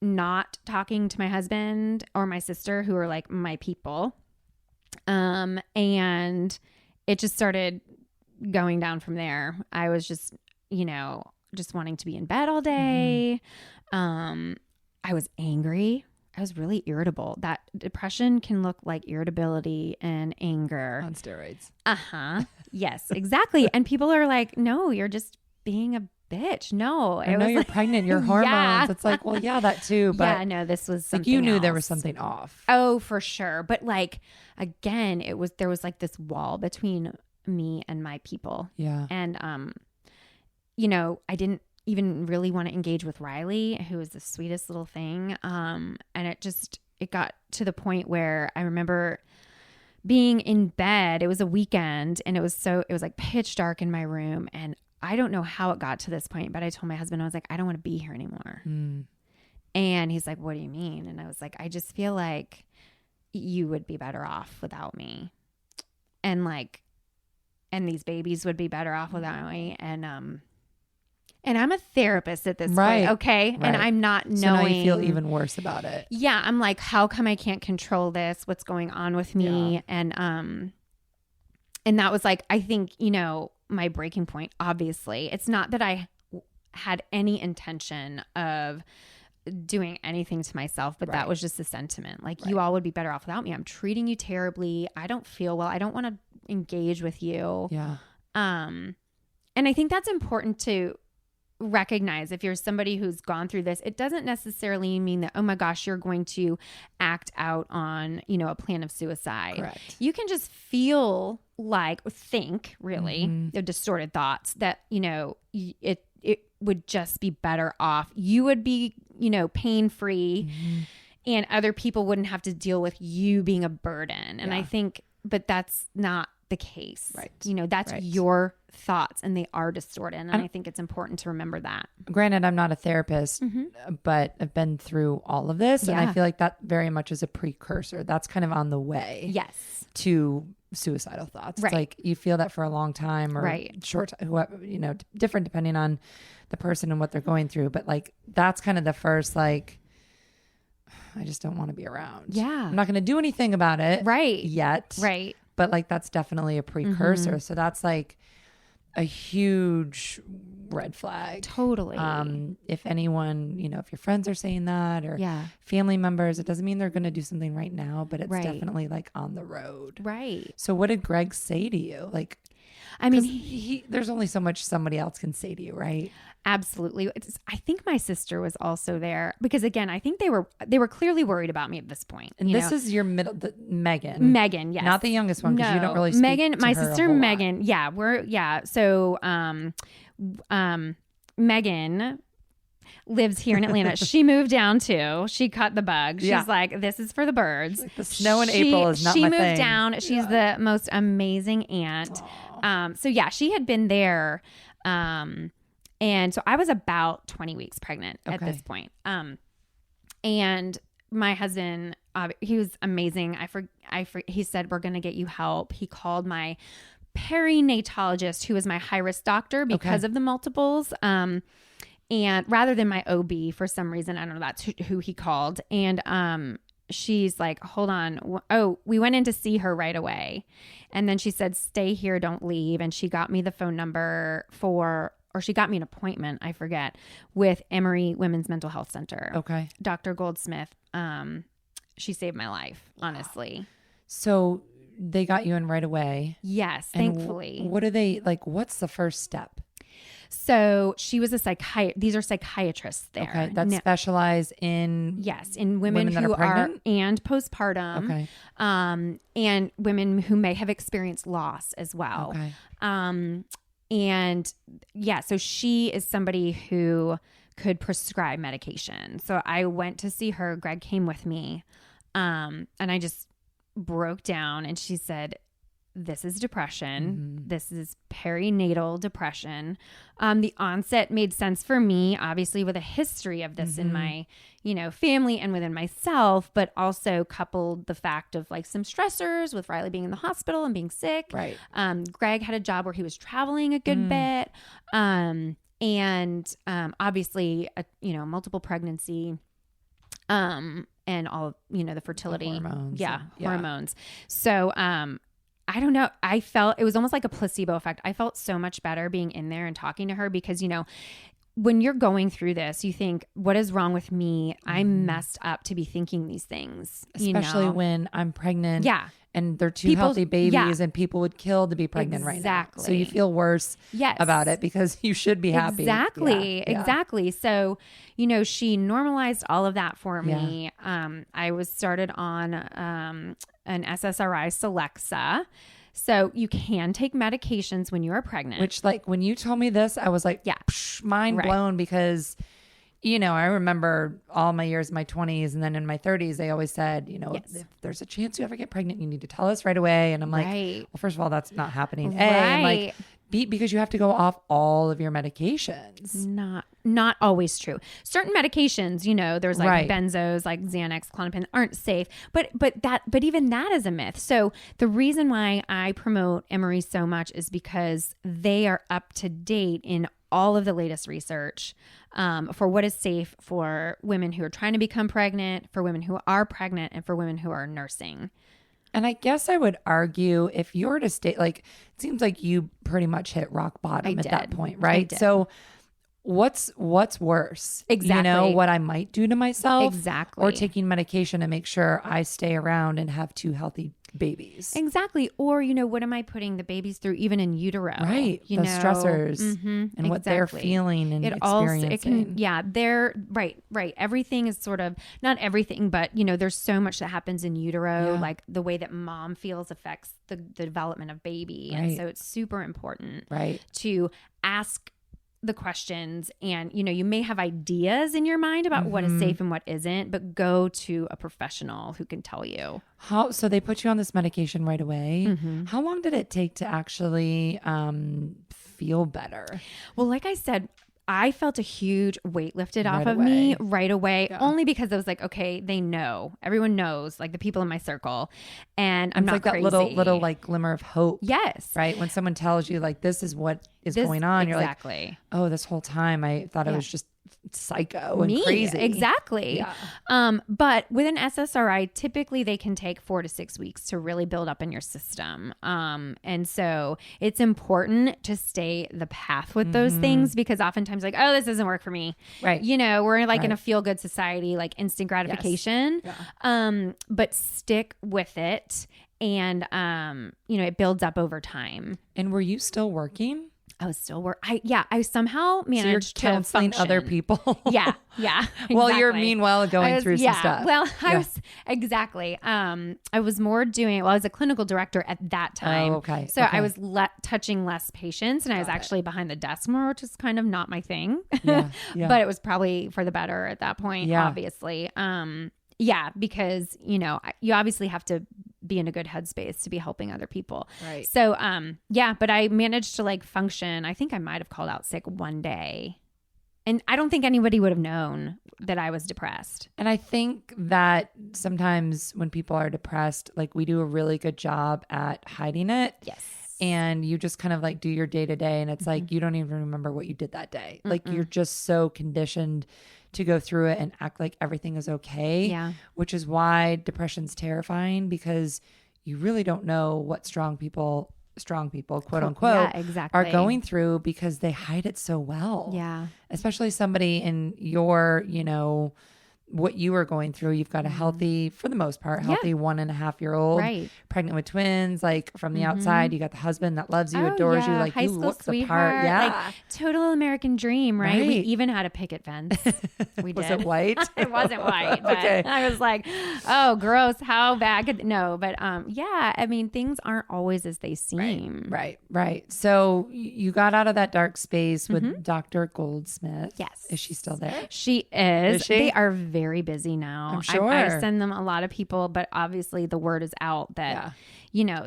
Not talking to my husband or my sister, who are like my people. And it just started going down from there. I was just, just wanting to be in bed all day. I was angry. I was really irritable. That depression can look like irritability and anger. On steroids. Yes, exactly. And people are like, no, you're just being a bitch. No. I know you're pregnant, your hormones. Yeah. It's like, well, yeah, that too. But yeah, no, this was something like you knew else. there was something off. Oh, for sure. But like, again, there was like this wall between me and my people. Yeah. And, I didn't even really want to engage with Riley, who was the sweetest little thing. And it got to the point where I remember being in bed. It was a weekend, and it was like pitch dark in my room. And I don't know how it got to this point, but I told my husband, I was like, I don't want to be here anymore. And he's like, what do you mean? And I was like, I just feel like you would be better off without me. And these babies would be better off without me. And I'm a therapist at this point, okay? Right. And I'm not knowing. So now you feel even worse about it. Yeah, I'm like, how come I can't control this? What's going on with me? Yeah. And that was like, I think, my breaking point. Obviously, it's not that I had any intention of doing anything to myself, but that was just a sentiment. Like, you all would be better off without me. I'm treating you terribly. I don't feel well. I don't want to engage with you. Yeah. And I think that's important to recognize. If you're somebody who's gone through this, it doesn't necessarily mean that, oh my gosh, you're going to act out on, a plan of suicide. Correct. You can just feel like, think really, the distorted thoughts that, it would just be better off. You would be, pain-free, and other people wouldn't have to deal with you being a burden. And I think, but that's not the case. Right. That's your thoughts, and they are distorted. And I think it's important to remember that. Granted, I'm not a therapist, but I've been through all of this. And I feel like that very much is a precursor. That's kind of on the way. Yes. To suicidal thoughts. Right. It's like you feel that for a long time or short, whoever, different depending on the person and what they're going through. But like, that's kind of the first, like, I just don't want to be around. Yeah. I'm not going to do anything about it. Right. Yet. Right. But like, that's definitely a precursor. So that's like a huge red flag. Totally. If anyone, if your friends are saying that or family members, it doesn't mean they're going to do something right now, but it's definitely like on the road. Right. So what did Greg say to you? Like, I mean, there's only so much somebody else can say to you, right? Absolutely. I think my sister was also there because, again, I think they were clearly worried about me at this point. And this is your middle, Megan. Megan, yes. Not the youngest one, because you don't really speak Megan, to my her sister a whole Megan. lot. So, Megan lives here in Atlanta. She moved down too. She cut the bug. She's like, this is for the birds. Like the snow in April is not my thing. She moved down. She's the most amazing aunt. So yeah, she had been there. And so I was about 20 weeks pregnant at this point. And my husband, he was amazing. He said, we're going to get you help. He called my perinatologist, who is my high risk doctor because of the multiples. And rather than my OB, for some reason, I don't know, that's who he called. And she's like, hold on. Oh, we went in to see her right away. And then she said, stay here, don't leave. And she got me the phone number or she got me an appointment, I forget, with Emory Women's Mental Health Center. Okay. Dr. Goldsmith. She saved my life, honestly. So they got you in right away. Yes, And thankfully. what are they like? What's the first step? So she was these are psychiatrists there. Okay, that specialize in yes, in women that who are pregnant? and postpartum. Okay. And women who may have experienced loss as well. Okay. And yeah, so she is somebody who could prescribe medication. So I went to see her. Greg came with me. And I just broke down, and she said, this is depression. Mm-hmm. This is perinatal depression. The onset made sense for me, obviously, with a history of this in my, family and within myself, but also coupled the fact of like some stressors with Riley being in the hospital and being sick. Right. Greg had a job where he was traveling a good bit. And obviously, multiple pregnancy. And all, the fertility. The hormones. Hormones. So, I don't know. I felt it was almost like a placebo effect. I felt so much better being in there and talking to her because, when you're going through this, you think, what is wrong with me? I'm messed up to be thinking these things. Especially when I'm pregnant. Yeah. And they're two healthy babies and people would kill to be pregnant right now. So you feel worse about it because you should be happy. Exactly. So, she normalized all of that for me. I was started on an SSRI Celexa. So you can take medications when you are pregnant. Which like when you told me this, I was like, mind blown because I remember all my years in my 20s and then in my 30s, they always said, if there's a chance you ever get pregnant, you need to tell us right away. And I'm like, well, first of all, that's not happening. And like, B, because you have to go off all of your medications. Not always true. Certain medications, there's like benzos, like Xanax, Klonopin, aren't safe. But even that is a myth. So the reason why I promote Emory so much is because they are up to date in all of the latest research for what is safe for women who are trying to become pregnant, for women who are pregnant, and for women who are nursing. And I guess I would argue if you're to stay, like, it seems like you pretty much hit rock bottom at that point, right? So what's worse? Exactly. What I might do to myself? Exactly. Or taking medication to make sure I stay around and have two healthy babies. Exactly. Or, what am I putting the babies through even in utero? Right. The stressors and what they're feeling and experiencing. They're right. Everything is sort of, not everything, but, there's so much that happens in utero, like the way that mom feels affects the development of baby. Right. And so it's super important to ask the questions and, you may have ideas in your mind about what is safe and what isn't, but go to a professional who can tell you. So they put you on this medication right away. How long did it take to actually feel better? Well, like I said, I felt a huge weight lifted off of me right away, only because I was like, okay, they know. Everyone knows, like the people in my circle. And I'm not like crazy. That little like glimmer of hope. Yes. Right? When someone tells you like, this is what is going on, you're like, oh, this whole time I thought I was just psycho and crazy. Exactly. Yeah. But with an SSRI, typically they can take 4 to 6 weeks to really build up in your system. And so it's important to stay the path with those things because oftentimes like, oh, this doesn't work for me. Right. We're like in a feel good society, like instant gratification. Yes. Yeah. But stick with it. And, it builds up over time. And were you still working? I was still I somehow managed to counseling other people. Yeah. Exactly. Well, you're meanwhile going through some stuff. Well, I was exactly. I was more doing. Well, I was a clinical director at that time. Oh, okay. So I was touching less patients, and I was actually behind the desk more, which is kind of not my thing. Yeah. But it was probably for the better at that point. Obviously. Because you obviously have to be in a good headspace to be helping other people. Right. So, but I managed to like function. I think I might have called out sick one day, and I don't think anybody would have known that I was depressed. And I think that sometimes when people are depressed, like we do a really good job at hiding it. Yes. And you just kind of like do your day to day. And it's like, you don't even remember what you did that day. Like you're just so conditioned to go through it and act like everything is okay. Yeah. Which is why depression's terrifying, because you really don't know what strong people, quote unquote, Yeah, exactly. are going through, because they hide it so well. Yeah. Especially somebody in your, what you were going through. You've got a healthy, for the most part, healthy 1.5-year-old, Right. pregnant with twins. Like from the outside, you got the husband that loves you, adores you. Like High you school look the sweetheart. part. Yeah. Like, total American dream, right? We Right. even had a picket fence. We Was did. it white? It wasn't white, but Okay. I was like, oh, gross. How bad could, no, but yeah, I mean, things aren't always as they seem. Right. So you got out of that dark space with Dr. Goldsmith. Yes. Is she still there? She is. Is she? They are very busy now. I'm sure. I send them a lot of people, but obviously the word is out that,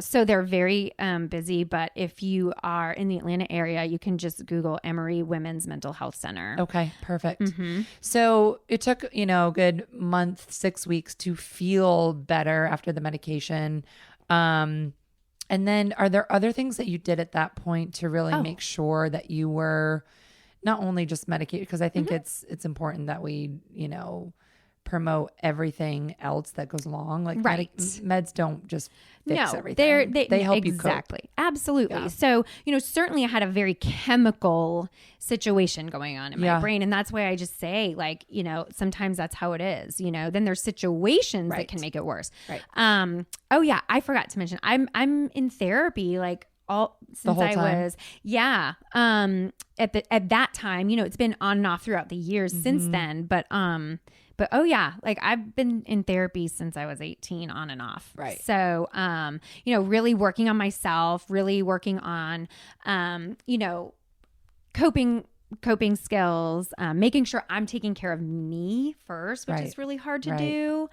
so they're very busy. But if you are in the Atlanta area, you can just Google Emory Women's Mental Health Center. Okay, perfect. So it took, a good month, 6 weeks to feel better after the medication. And then are there other things that you did at that point to really make sure that you were not only just medicated? Because I think it's important that we, promote everything else that goes along. Like meds don't just fix everything. They help you cope. Exactly. Absolutely. Yeah. So, certainly I had a very chemical situation going on in my brain. And that's why I just say, like, sometimes that's how it is, then there's situations that can make it worse. Right. Oh yeah. I forgot to mention, I'm in therapy, like, all since I was at that time, it's been on and off throughout the years since then, but oh yeah, like I've been in therapy since I was 18 on and off. Right. So, really working on myself, really working on, coping skills, making sure I'm taking care of me first, which is really hard to do.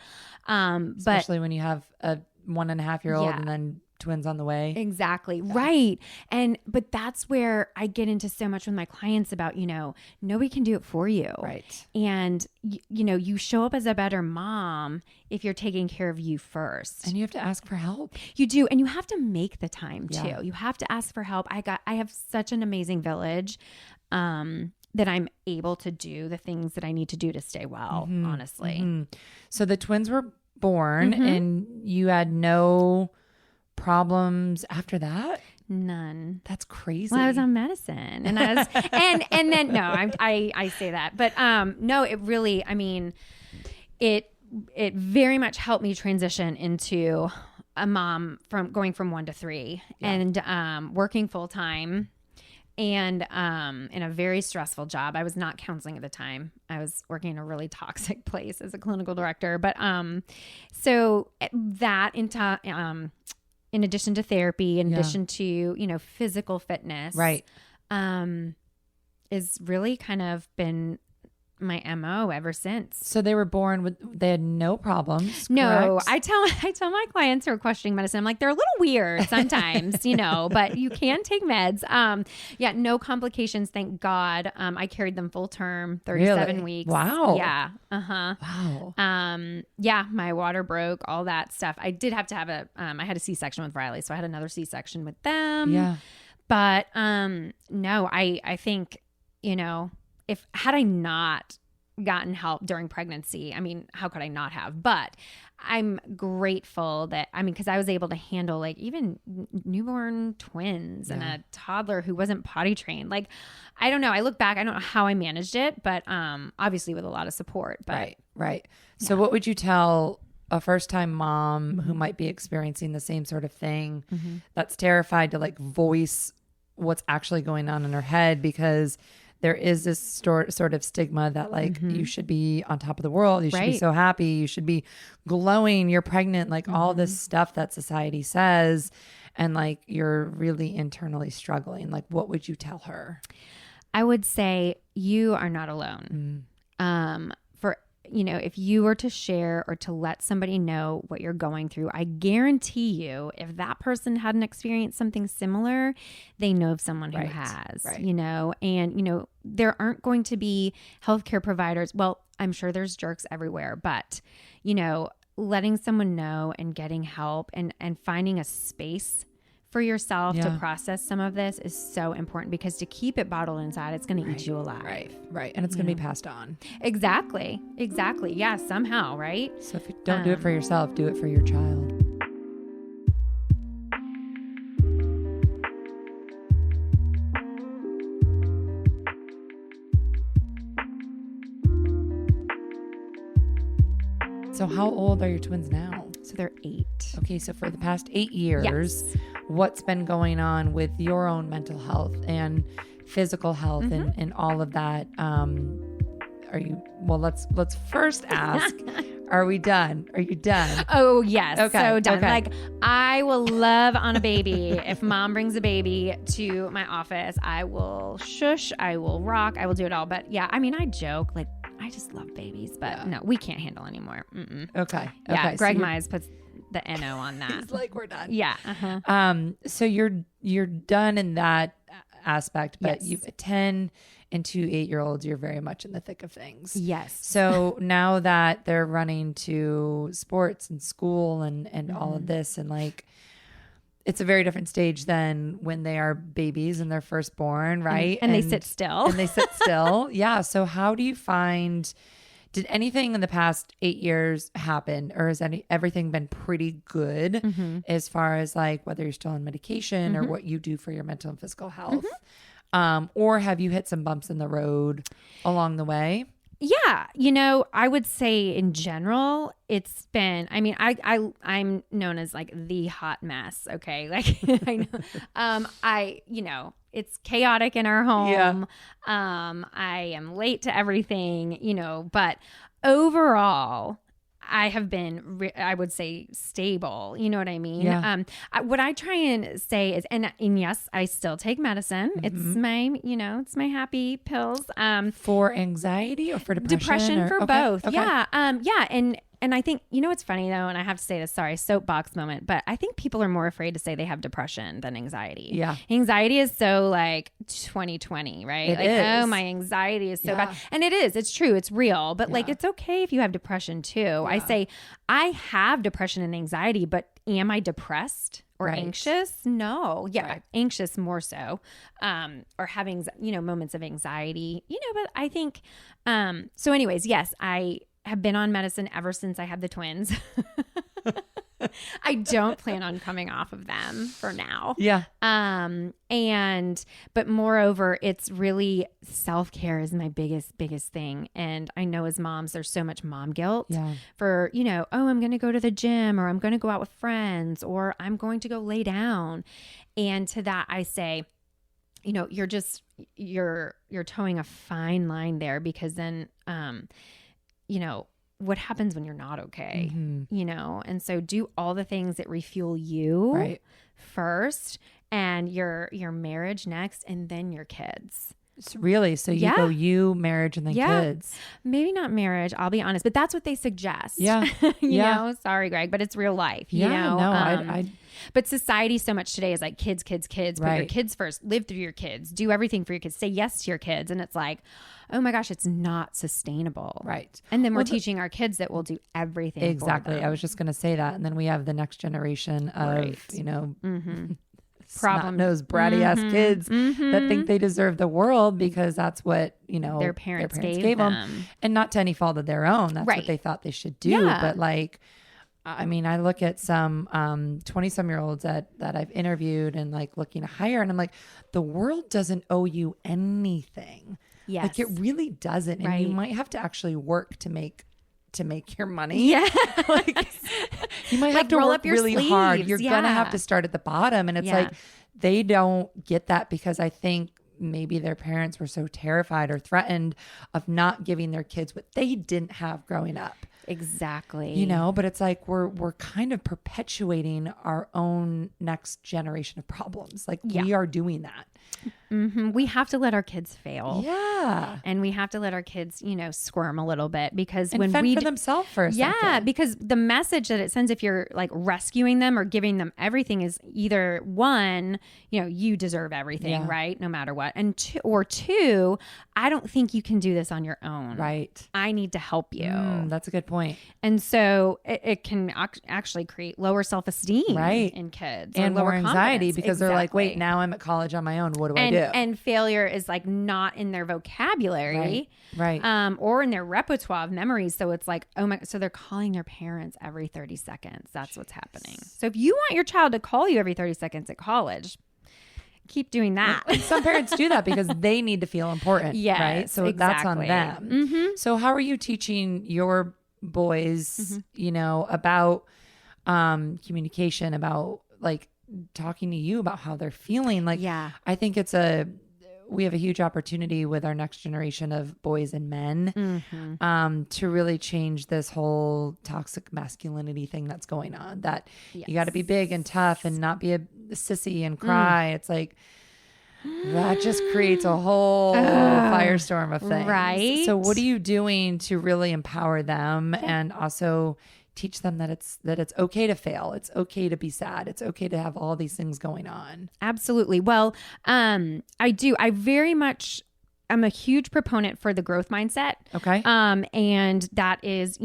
Especially when you have a 1.5-year-old and then twins on the way. Exactly. Yeah. Right. But that's where I get into so much with my clients about, nobody can do it for you. Right. And, you show up as a better mom if you're taking care of you first. And you have to ask for help. You do. And you have to make the time too. You have to ask for help. I have such an amazing village, that I'm able to do the things that I need to do to stay well, honestly. So the twins were born and you had no problems after that? None. That's crazy. Well, I was on medicine, and I was, and then no, I say that, but no, it really, I mean, it very much helped me transition into a mom going from 1 to 3, and working full time, and in a very stressful job. I was not counseling at the time. I was working in a really toxic place as a clinical director, but so that into in addition to therapy, in addition to, physical fitness, is really kind of been my MO ever since. So they were born they had no problems. No, correct? I tell my clients who are questioning medicine, I'm like, they're a little weird sometimes, but you can take meds. No complications. Thank God. I carried them full term, 37 weeks. Wow. Yeah. Wow. My water broke, all that stuff. I did have to have I had a C-section with Riley, so I had another C-section with them. Yeah. But, no, I think, had I not gotten help during pregnancy, I mean, how could I not have? But I'm grateful that, because I was able to handle like even newborn twins and a toddler who wasn't potty trained. Like, I don't know. I look back, I don't know how I managed it, but obviously with a lot of support. But, right. So what would you tell a first-time mom who might be experiencing the same sort of thing, that's terrified to like voice what's actually going on in her head, because there is this sort of stigma that like you should be on top of the world. You should be so happy. You should be glowing. You're pregnant. Like all this stuff that society says, and like you're really internally struggling. Like what would you tell her? I would say you are not alone. If you were to share or to let somebody know what you're going through, I guarantee you, if that person hadn't experienced something similar, they know of someone who has, and, there aren't going to be healthcare providers. Well, I'm sure there's jerks everywhere, but, letting someone know and getting help and finding a space for yourself to process some of this is so important, because to keep it bottled inside, it's going to eat you alive. Right. And it's going to be passed on. Exactly. Yeah, somehow, right? So if you don't do it for yourself, do it for your child. So how old are your twins now? So they're 8. Okay, so for the past 8 years, what's been going on with your own mental health and physical health and all of that? Let's first ask, are we done? Are you done? Oh, yes. Okay. So done. Okay. Like, I will love on a baby. If mom brings a baby to my office, I will shush, I will rock, I will do it all. But yeah, I mean, I joke, like, I just love babies, but no, we can't handle anymore. Okay. Yeah, Okay. Greg Mize puts the NO on that. He's like, we're done. Yeah. So you're done in that aspect, but Yes. you've 10 and 2 8-year-olds, you're very much in the thick of things. Yes. So now that they're running to sports and school and all of this, and like, it's a very different stage than when they are babies and they're first born, right? And they sit still. And they sit still. Yeah. So how do you find, did anything in the past 8 years happen, or has everything been pretty good as far as like whether you're still on medication or what you do for your mental and physical health? Or have you hit some bumps in the road along the way? Yeah, I would say in general, it's been, I mean, I'm known as like the hot mess. Okay. Like, I know, it's chaotic in our home. Yeah. I am late to everything, but overall, I have been, I would say, stable. You know what I mean? Yeah. What I try and say is, and yes, I still take medicine. It's it's my happy pills. For anxiety or for depression? For both. Okay. Yeah. And I think, what's funny though, and I have to say this, sorry, soapbox moment, but I think people are more afraid to say they have depression than anxiety. Yeah. Anxiety is so like 2020, right? It like, is. oh, my anxiety is so bad. And it is, it's true. It's real, but like, it's okay if you have depression too. Yeah. I say I have depression and anxiety, but am I depressed or anxious? No. Yeah. Anxious more so, or having, moments of anxiety, but I think, so anyways, yes, I have been on medicine ever since I had the twins. I don't plan on coming off of them for now. Yeah. But moreover, it's really self-care is my biggest thing. And I know as moms, there's so much mom guilt for, oh, I'm going to go to the gym, or I'm going to go out with friends, or I'm going to go lay down. And to that, I say, you're towing a fine line there, because then, what happens when you're not okay, and so do all the things that refuel you first, and your marriage next, and then your kids. Really? So you go you, marriage, and then kids. Maybe not marriage, I'll be honest, but that's what they suggest. Yeah. you know, sorry, Greg, but it's real life. But society so much today is like kids, put your kids first, live through your kids, do everything for your kids, say yes to your kids. And it's like, oh my gosh, it's not sustainable. Right. And then we're teaching our kids that we'll do everything. Exactly. For them. I was just going to say that. And then we have the next generation of, snot-nosed, bratty ass kids that think they deserve the world because that's what, their parents gave them. And not to any fault of their own. That's what they thought they should do. Yeah. But like, I mean, I look at some 20-some-year-olds that I've interviewed and like looking to hire, and I'm like, the world doesn't owe you anything. Yes. Like it really doesn't. And you might have to actually work to make your money. Yeah. Like you might have to roll work up your really sleeves. hard. You're going to have to start at the bottom. And it's like, they don't get that because I think maybe their parents were so terrified or threatened of not giving their kids what they didn't have growing up. Exactly. But it's like we're kind of perpetuating our own next generation of problems. Like we are doing that. We have to let our kids fail. Yeah. And we have to let our kids, squirm a little bit, because And when fend we for themselves for a second. because the message that it sends, if you're like rescuing them or giving them everything, is either one, you deserve everything, right? No matter what. And two, I don't think you can do this on your own. Right. I need to help you. That's a good point. And so it can actually create lower self-esteem in kids, and lower more anxiety, confidence. because they're like, wait, now I'm at college on my own. What do I do? And failure is like not in their vocabulary, right? Or in their repertoire of memories. So it's like, oh my, so they're calling their parents every 30 seconds. That's what's happening. So if you want your child to call you every 30 seconds at college, keep doing that. And some parents do that because they need to feel important. Yes, right. So that's on them. So how are you teaching your boys, about communication, about like talking to you about how they're feeling? Like, I think we have a huge opportunity with our next generation of boys and men to really change this whole toxic masculinity thing that's going on, that you got to be big and tough and not be a sissy and cry. It's like, that just creates a whole firestorm of things. Right. So what are you doing to really empower them and also teach them that it's okay to fail. It's okay to be sad. It's okay to have all these things going on. Absolutely. Well, I do. I'm a huge proponent for the growth mindset. Okay. And that is,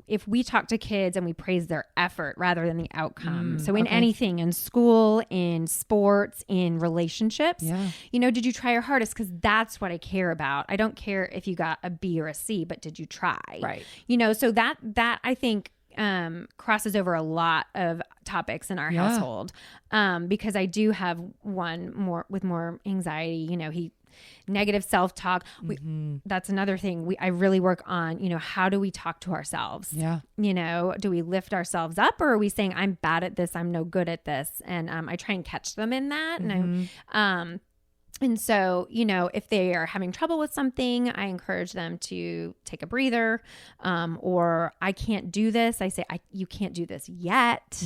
if we talk to kids and we praise their effort rather than the outcome. So in anything, in school, in sports, in relationships, did you try your hardest? Because that's what I care about. I don't care if you got a B or a C, but did you try? Right. So that I think crosses over a lot of topics in our household, because I do have one more with more anxiety. Negative self-talk. That's another thing I really work on. How do we talk to ourselves? Yeah. Do we lift ourselves up, or are we saying I'm bad at this, I'm no good at this? And I try and catch them in that. And so, if they are having trouble with something, I encourage them to take a breather, or I can't do this. I say, you can't do this yet.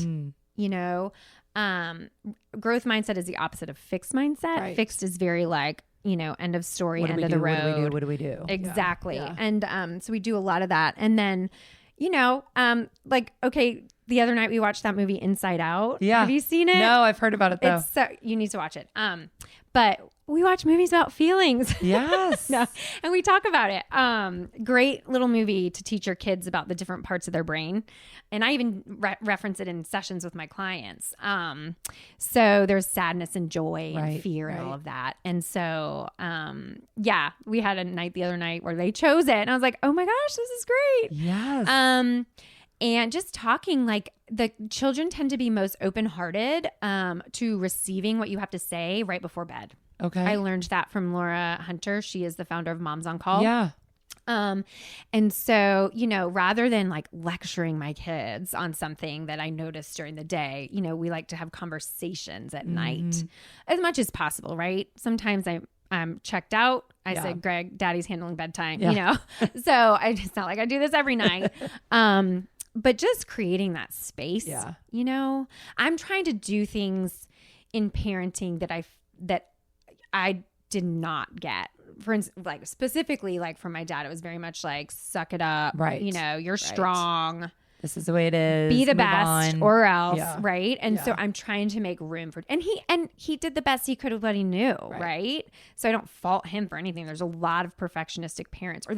Growth mindset is the opposite of fixed mindset. Right. Fixed is very like, end of story, end of the road. What do we do? Exactly. Yeah. And so we do a lot of that. And then, the other night we watched that movie Inside Out. Yeah. Have you seen it? No, I've heard about it though. You need to watch it. But we watch movies about feelings. Yes. And we talk about it. Great little movie to teach your kids about the different parts of their brain. And I even reference it in sessions with my clients. So there's sadness and joy and fear and all of that. And so, we had a night the other night where they chose it. And I was like, oh my gosh, this is great. Yes. And just talking, like the children tend to be most open-hearted to receiving what you have to say right before bed. Okay. I learned that from Laura Hunter. She is the founder of Moms on Call. Yeah. And so, rather than like lecturing my kids on something that I noticed during the day, we like to have conversations at night as much as possible, right? Sometimes I'm checked out. I said, Greg, Daddy's handling bedtime, so it's not like I do this every night. But just creating that space, I'm trying to do things in parenting that I did not get. For instance, like specifically, like from my dad, it was very much like, suck it up. Right. You're strong. This is the way it is. Be the best on. or else. Right. And so I'm trying to make room for, and he did the best he could with what he knew. Right. So I don't fault him for anything. There's a lot of perfectionistic parents, or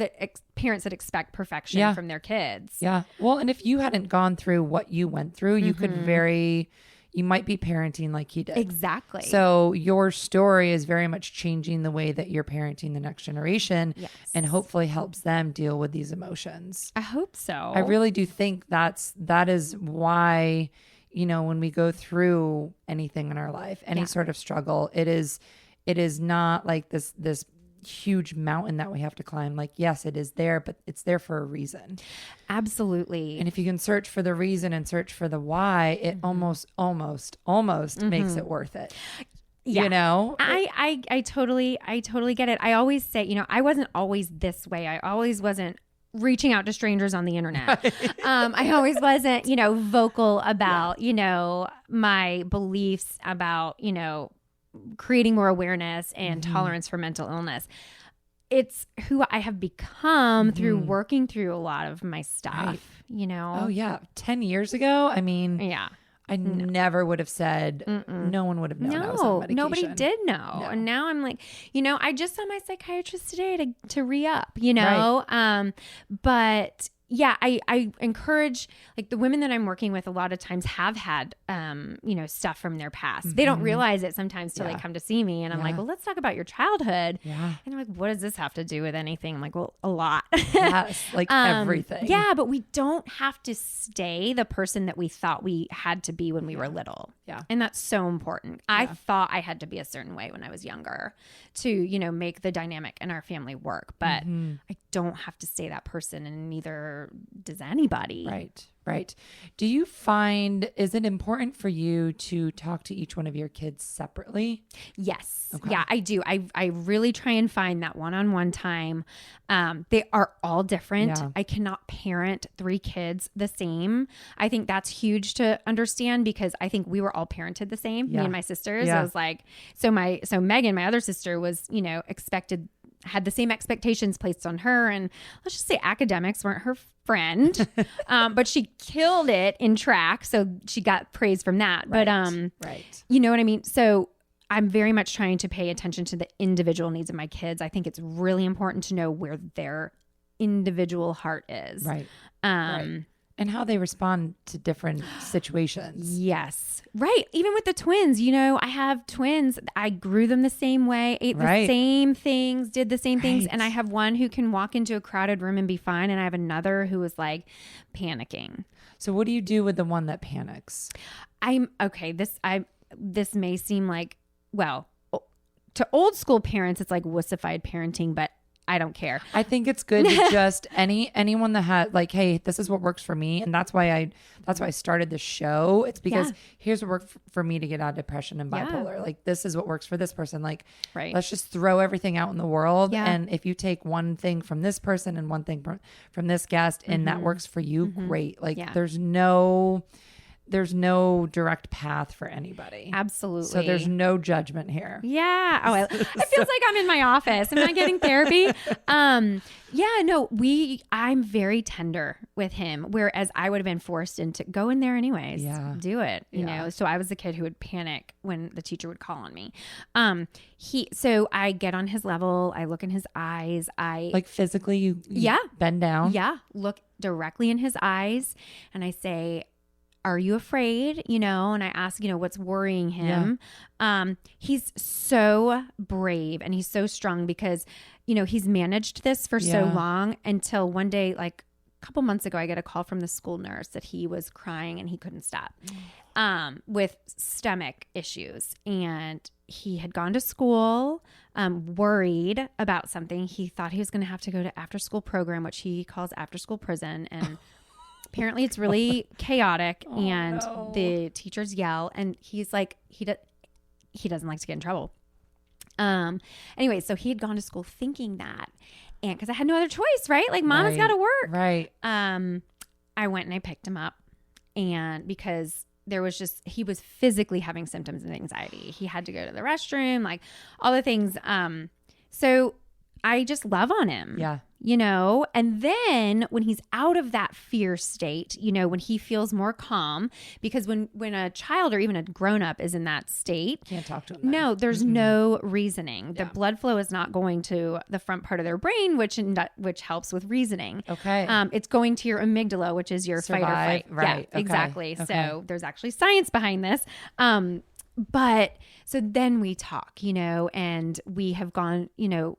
parents that expect perfection from their kids. Yeah. Well, and if you hadn't gone through what you went through, you could you might be parenting like he did. Exactly. So your story is very much changing the way that you're parenting the next generation, and hopefully helps them deal with these emotions. I hope so. I really do think that is why, when we go through anything in our life, any sort of struggle, it is not like this huge mountain that we have to climb. Like, yes, it is there, but it's there for a reason. Absolutely. And if you can search for the reason and search for the why, it almost makes it worth it. Yeah. I totally get it. I always say, I wasn't always this way. I always wasn't reaching out to strangers on the internet. I always wasn't, vocal about, my beliefs about, creating more awareness and tolerance for mental illness. It's who I have become through working through a lot of my stuff, you know? Oh yeah. 10 years ago, I mean, Yeah. I never would have said, no one would have known I was on medication. Nobody did know. No. And now I'm like, you know, I just saw my psychiatrist today to re-up, you know? Right. But yeah, I encourage, like the women that I'm working with a lot of times have had, you know, stuff from their past. They don't realize it sometimes till they come to see me. And I'm like, well, let's talk about your childhood. Yeah. And they're like, what does this have to do with anything? I'm like, well, a lot. Yes. Like everything. Yeah. But we don't have to stay the person that we thought we had to be when we were little. Yeah. And that's so important. I thought I had to be a certain way when I was younger to, you know, make the dynamic in our family work. But I don't have to stay that person, and neither does anybody. Right. Right. Do you find, is it important for you to talk to each one of your kids separately? Yes. Okay. Yeah, I do. I really try and find that one-on-one time. They are all different. Yeah. I cannot parent 3 kids the same. I think that's huge to understand, because I think we were all parented the same, me and my sisters. Yeah. I was like, so Megan, my other sister, was, you know, had the same expectations placed on her, and let's just say academics weren't her friend, but she killed it in track, so she got praise from that. Right. But right. you know what I mean? So I'm very much trying to pay attention to the individual needs of my kids. I think it's really important to know where their individual heart is. Right. Right. And how they respond to different situations. Yes. Right. Even with the twins, you know, I have twins. I grew them the same way, ate the same things, did the same things. And I have one who can walk into a crowded room and be fine. And I have another who is like panicking. So what do you do with the one that panics? This may seem like, well, to old school parents, it's like wussified parenting, but I don't care. I think it's good to just anyone that had like, hey, this is what works for me, and that's why I started the show. It's because here's what worked for me to get out of depression and bipolar. Like, this is what works for this person. Like, let's just throw everything out in the world, and if you take one thing from this person and one thing from this guest, and that works for you, great. Like, there's no direct path for anybody. Absolutely. So there's no judgment here. Yeah. Oh, it feels like I'm in my office. Am I getting therapy? I'm very tender with him, whereas I would have been forced into go in there anyways. Yeah. Do it. You know? So I was the kid who would panic when the teacher would call on me. So I get on his level. I look in his eyes. Like physically you bend down. Yeah. Look directly in his eyes. And I say, are you afraid? You know, and I ask, you know, what's worrying him? Yeah. He's so brave and he's so strong because, you know, he's managed this for so long until one day, like a couple months ago, I get a call from the school nurse that he was crying and he couldn't stop with stomach issues. And he had gone to school, worried about something. He thought he was going to have to go to after school program, which he calls after school prison. And apparently it's really chaotic and the teachers yell, and he's like, he doesn't like to get in trouble. Anyway, so he had gone to school thinking that, and because I had no other choice, right? Like mama's got to work. Right. I went and I picked him up, and because he was physically having symptoms of anxiety. He had to go to the restroom, like all the things. So I just love on him. Yeah. You know, and then when he's out of that fear state, you know, when he feels more calm, because when a child or even a grown up is in that state, can't talk to him. No, there's no reasoning. The blood flow is not going to the front part of their brain, which helps with reasoning. Okay. It's going to your amygdala, which is your fight or flight. Right. Yeah, exactly. Okay. So there's actually science behind this. But so then we talk, you know, and we have gone, you know,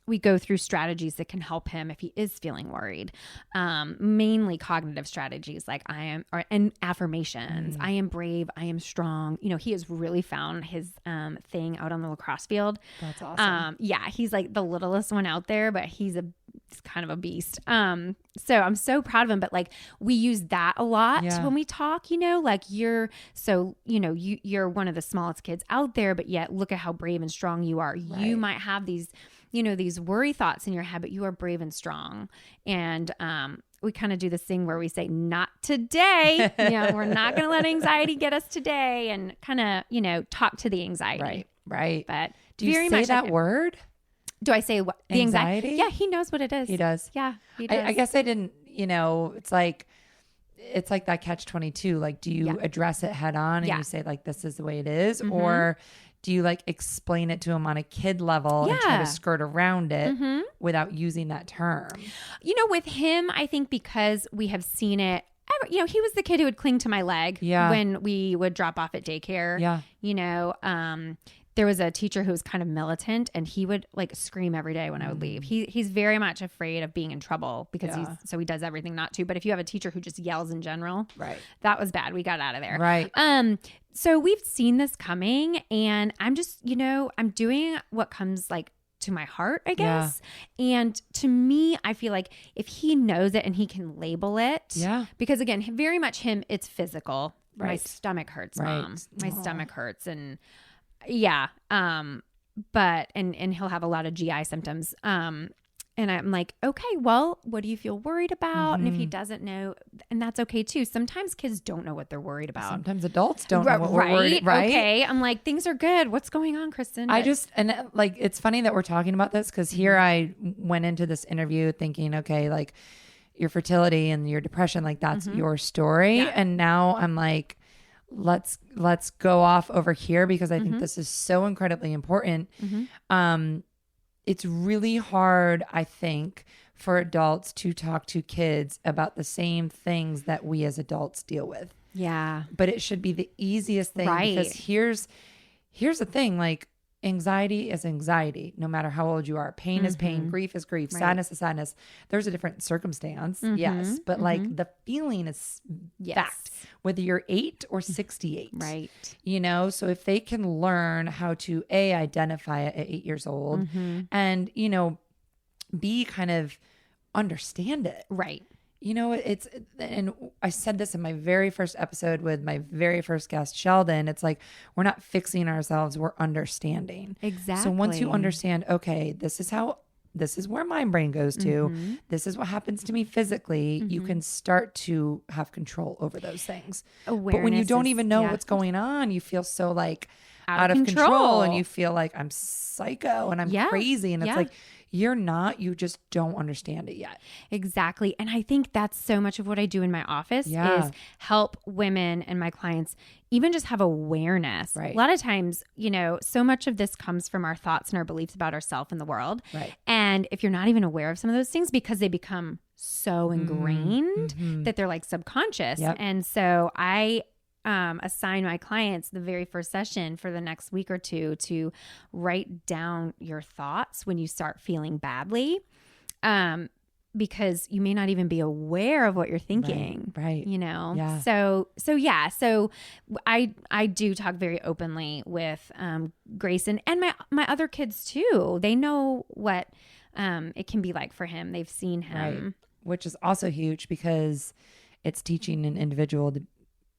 we go through strategies that can help him if he is feeling worried. Mainly cognitive strategies like and affirmations. I am brave. I am strong. You know, he has really found his thing out on the lacrosse field. That's awesome. Yeah, he's like the littlest one out there, but he's kind of a beast. So I'm so proud of him, but like we use that a lot when we talk, you know, like you're one of the smallest kids out there, but yet look at how brave and strong you are. Right. You might have these, you know, these worry thoughts in your head, but you are brave and strong. And we kind of do this thing where we say, not today. We're not going to let anxiety get us today, and kind of, talk to the anxiety. Right. But do you say that word? Do I say what? The Anxiety? Yeah, he knows what it is. He does. Yeah, he does. I guess I didn't, it's like that catch-22. Like, do you address it head on and you say like, this is the way it is? Or do you like explain it to him on a kid level and try to skirt around it without using that term? With him, I think because we have seen it, he was the kid who would cling to my leg when we would drop off at daycare. Yeah. There was a teacher who was kind of militant, and he would like scream every day when I would leave. He's very much afraid of being in trouble because he does everything not to. But if you have a teacher who just yells in general, that was bad. We got out of there. Right. So we've seen this coming, and I'm just, I'm doing what comes like to my heart, I guess. Yeah. And to me, I feel like if he knows it and he can label it, because again, very much him, it's physical. Right. My stomach hurts, Mom. My stomach hurts. And but he'll have a lot of GI symptoms. And I'm like, okay, well, what do you feel worried about? And if he doesn't know, and that's okay too. Sometimes kids don't know what they're worried about. Sometimes adults don't know what we're worried, right? Okay. I'm like, things are good. What's going on, Kristin? It's funny that we're talking about this, because here I went into this interview thinking, okay, like your fertility and your depression, like that's your story. Yeah. And now I'm like, let's go off over here, because I think this is so incredibly important. It's really hard, I think, for adults to talk to kids about the same things that we as adults deal with. Yeah. But it should be the easiest thing, because here's the thing, like anxiety is anxiety, no matter how old you are. Pain is pain, grief is grief, sadness is sadness. There's a different circumstance, yes, but like the feeling is fact, whether you're 8 or 68. Right. So if they can learn how to identify it at 8 years old and, B, kind of understand it. Right. And I said this in my very first episode with my very first guest, Sheldon. It's like, we're not fixing ourselves, we're understanding. Exactly. So once you understand, okay, this is where my brain goes to, this is what happens to me physically, you can start to have control over those things. Awareness, but when you don't even know what's going on, you feel so like out of control, and you feel like I'm psycho and I'm crazy. And it's like, you're not, you just don't understand it yet. Exactly. And I think that's so much of what I do in my office is help women and my clients even just have awareness. Right. A lot of times, so much of this comes from our thoughts and our beliefs about ourselves and the world. Right. And if you're not even aware of some of those things, because they become so ingrained that they're like subconscious. Yep. And so I assign my clients the very first session for the next week or two to write down your thoughts when you start feeling badly, because you may not even be aware of what you're thinking. Right. Yeah. So I do talk very openly with Grayson and my other kids too. They know what it can be like for him. They've seen him. Right. Which is also huge, because it's teaching an individual to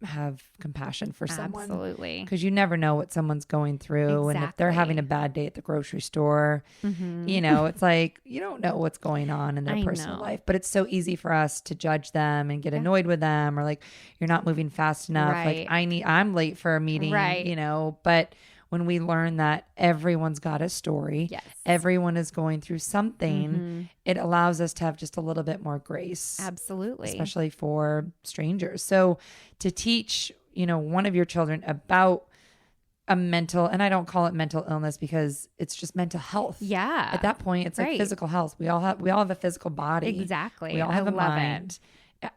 have compassion for someone. Absolutely. Because you never know what someone's going through. Exactly. And if they're having a bad day at the grocery store, it's like, you don't know what's going on in their personal life. But it's so easy for us to judge them and get annoyed with them, or like, you're not moving fast enough. Right. Like I'm late for a meeting, but when we learn that everyone's got a story, everyone is going through something, it allows us to have just a little bit more grace. Absolutely. Especially for strangers. So to teach, one of your children about a mental, and I don't call it mental illness because it's just mental health. Yeah. At that point, it's like physical health. We all have a physical body. Exactly. We all have a mind.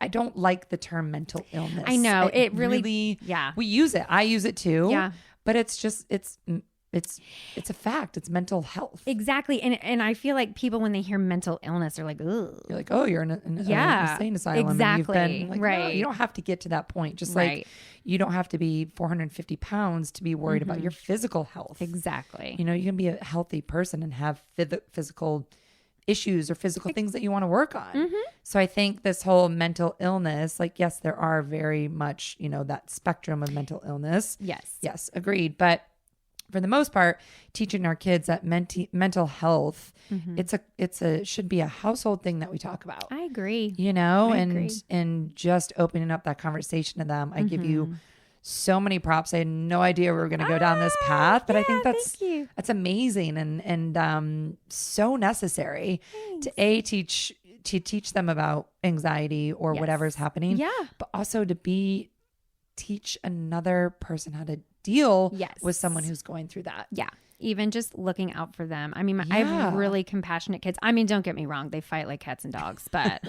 I don't like the term mental illness. I know. It really we use it. I use it too. Yeah. But it's just, it's a fact. It's mental health. Exactly. And I feel like people, when they hear mental illness, they're like, ugh. You're like, oh, you're in an insane asylum. Exactly. And you've been like, no, you don't have to get to that point. Just like you don't have to be 450 pounds to be worried about your physical health. Exactly. You can be a healthy person and have physical issues or physical things that you want to work on. So I think this whole mental illness, like, yes, there are very much, that spectrum of mental illness. Yes. Yes. Agreed. But for the most part, teaching our kids that mental health, should be a household thing that we talk about. I agree. You know, I and agree. and just opening up that conversation to them. I give you so many props. I had no idea we were going to go down this path, but I think that's amazing and so necessary to teach them about anxiety or whatever's happening. Yeah. But also to teach another person how to deal with someone who's going through that. Yeah. Even just looking out for them. I mean, I have really compassionate kids. I mean, don't get me wrong. They fight like cats and dogs, but,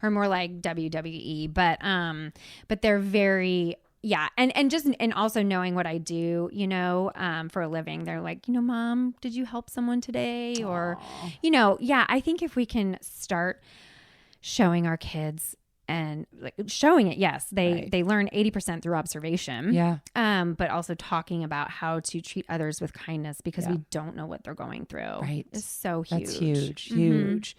or more like WWE, but they're very, and also knowing what I do, you know, for a living, they're like, you know, Mom, did you help someone today? Or, you know, I think if we can start showing our kids and like showing it, yes, they learn 80% through observation. Yeah. But also talking about how to treat others with kindness because we don't know what they're going through. Right. It's so huge. That's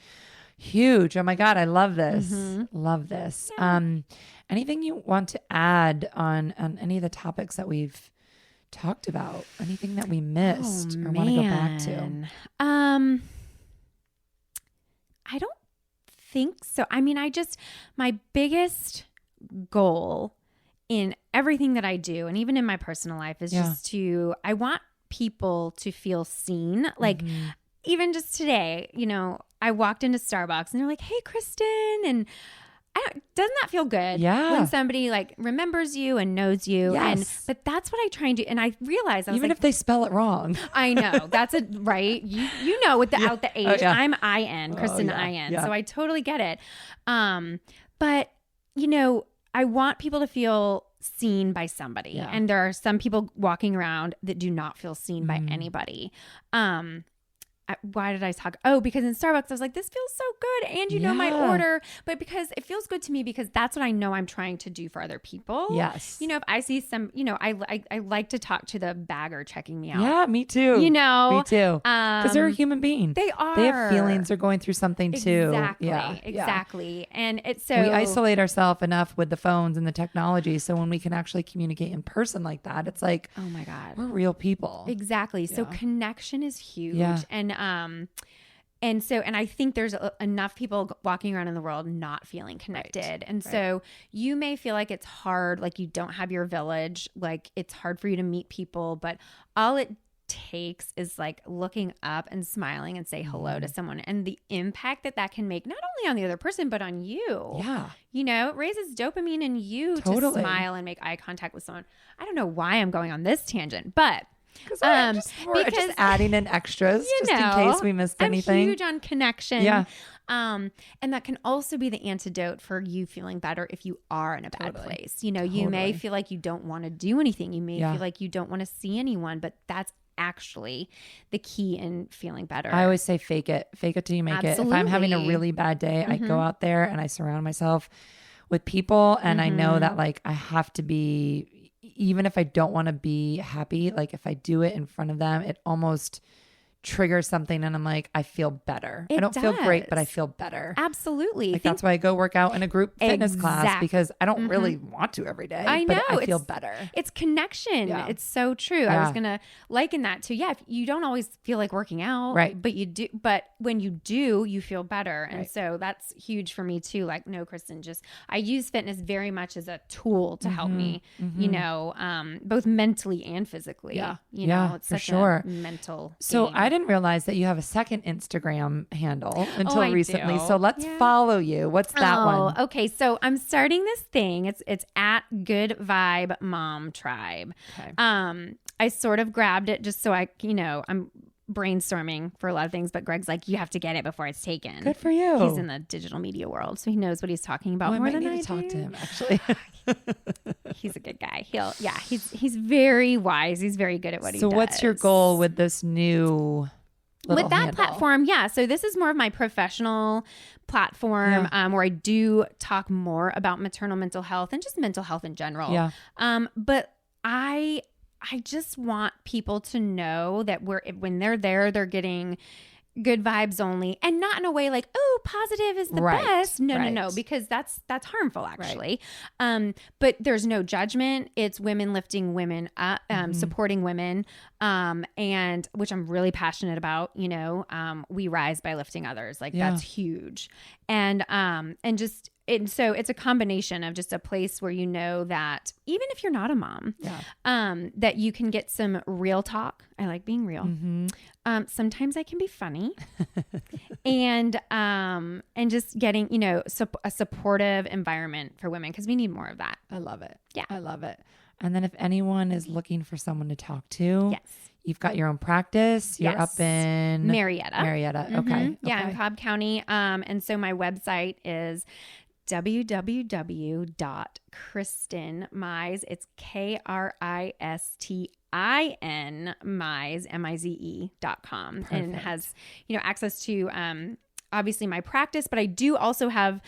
huge. Oh my God. I love this. Love this. Yeah. Anything you want to add on any of the topics that we've talked about? Anything that we missed or want to go back to? I don't think so. I mean, my biggest goal in everything that I do, and even in my personal life, is just I want people to feel seen. Like, even just today, you know, I walked into Starbucks and they're like, "Hey, Kristin," and doesn't that feel good? Yeah. When somebody like remembers you and knows you. Yes. But that's what I try and do. And I realized Even if they spell it wrong. I know. That's right. You know, without the H, I'm I-N, Kristin I-N. Yeah. So I totally get it. But you know, I want people to feel seen by somebody. Yeah. And there are some people walking around that do not feel seen by anybody. Why did I talk? Oh, because in Starbucks, I was like, this feels so good. And you know my order. But because it feels good to me because that's what I know I'm trying to do for other people. Yes. You know, if I see some, you know, I like to talk to the bagger checking me out. Yeah, me too. You know. Me too. Because they're a human being. They are. They have feelings. They're going through something too. Exactly. And it's so. We isolate ourselves enough with the phones and the technology. So when we can actually communicate in person like that, it's like, oh my God, we're real people. Exactly. So connection is huge. Yeah. And I think there's enough people walking around in the world not feeling connected. Right. And so you may feel like it's hard, like you don't have your village, like it's hard for you to meet people, but all it takes is like looking up and smiling and say hello to someone, and the impact that can make not only on the other person, but on you. Yeah. You know, it raises dopamine in you to smile and make eye contact with someone. I don't know why I'm going on this tangent, but because just adding in extras just in case we missed anything. I'm huge on connection. Yeah. And that can also be the antidote for you feeling better if you are in a bad place. You know, you may feel like you don't want to do anything. You may feel like you don't want to see anyone, but that's actually the key in feeling better. I always say fake it till you make it. If I'm having a really bad day, I go out there and I surround myself with people, and I know that like I have to be, even if I don't want to be happy, like if I do it in front of them, it almost triggers something and I'm like, I feel better. I don't feel great, but I feel better. Absolutely. Like that's why I go work out in a group fitness class, because I don't really want to every day. I know. But I feel better. It's connection. Yeah. It's so true. I was going to liken that to, if you don't always feel like working out, right? But you do, but when you do, you feel better. And so that's huge for me too. Like, no, Kristin, I use fitness very much as a tool to help me, you know, both mentally and physically. Yeah. You know, it's such a mental game. I didn't realize that you have a second Instagram handle until recently. Do. So let's follow you. What's that one? Okay. So I'm starting this thing. It's at Good Vibe Mom Tribe. Okay. I sort of grabbed it just so I'm brainstorming for a lot of things, but Greg's like, you have to get it before it's taken. Good for you. He's in the digital media world, so he knows what he's talking about more than I do. Talk to him, actually. He's a good guy. He's very wise. He's very good at what he does. So what's your goal with this new with that handle? platform? So this is more of my professional platform where I do talk more about maternal mental health and just mental health in general. But I just want people to know that when they're there, they're getting good vibes only, and not in a way like, oh, positive is the best. No, because that's harmful actually. But there's no judgment. It's women lifting women up, supporting women, and which I'm really passionate about. We rise by lifting others. Like that's huge, and so it's a combination of just a place where that even if you're not a mom, that you can get some real talk. I like being real. Sometimes I can be funny, and just getting a supportive environment for women, because we need more of that. I love it. Yeah, I love it. And then if anyone is looking for someone to talk to, yes. You've got your own practice. You're up in Marietta. Okay. Yeah, in Cobb County. And so my website is www.kristin, it's Kristin mize.com. And it has, access to, obviously my practice, but I do also have,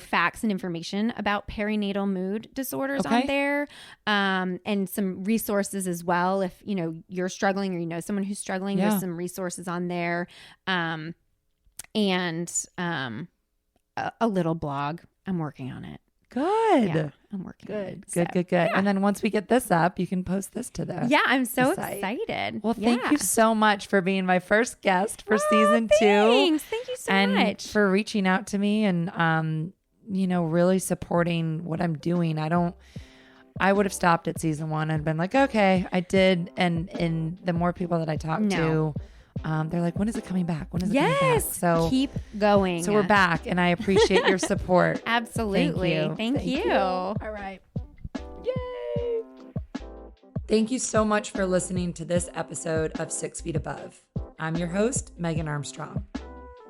facts and information about perinatal mood disorders on there, and some resources as well. If, you're struggling or someone who's struggling, there's some resources on there, and a little blog. I'm working on it. Good. Yeah, I'm working on it. Good. Yeah. And then once we get this up, you can post this to the I'm so site. Excited. Well, thank you so much for being my first guest for season 2. Thanks. Thank you so much. And for reaching out to me and, really supporting what I'm doing. I would have stopped at season 1 and been like, okay, I did. And the more people that I talk to, they're like, when is it coming back? When is it coming back? So keep going. So we're back, and I appreciate your support. Absolutely. Thank you. All right. Yay. Thank you so much for listening to this episode of 6 Feet Above. I'm your host, Megan Armstrong.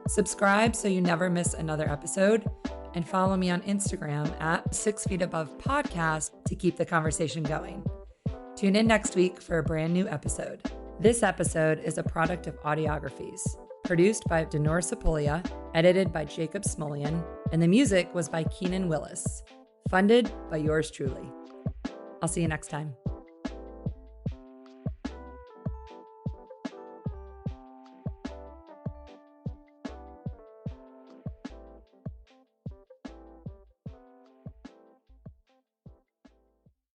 Subscribe so you never miss another episode, and follow me on Instagram at 6 Feet Above Podcast to keep the conversation going. Tune in next week for a brand new episode. This episode is a product of Audiographies, produced by Denora Sepolia, edited by Jacob Smullian, and the music was by Keenan Willis, funded by yours truly. I'll see you next time.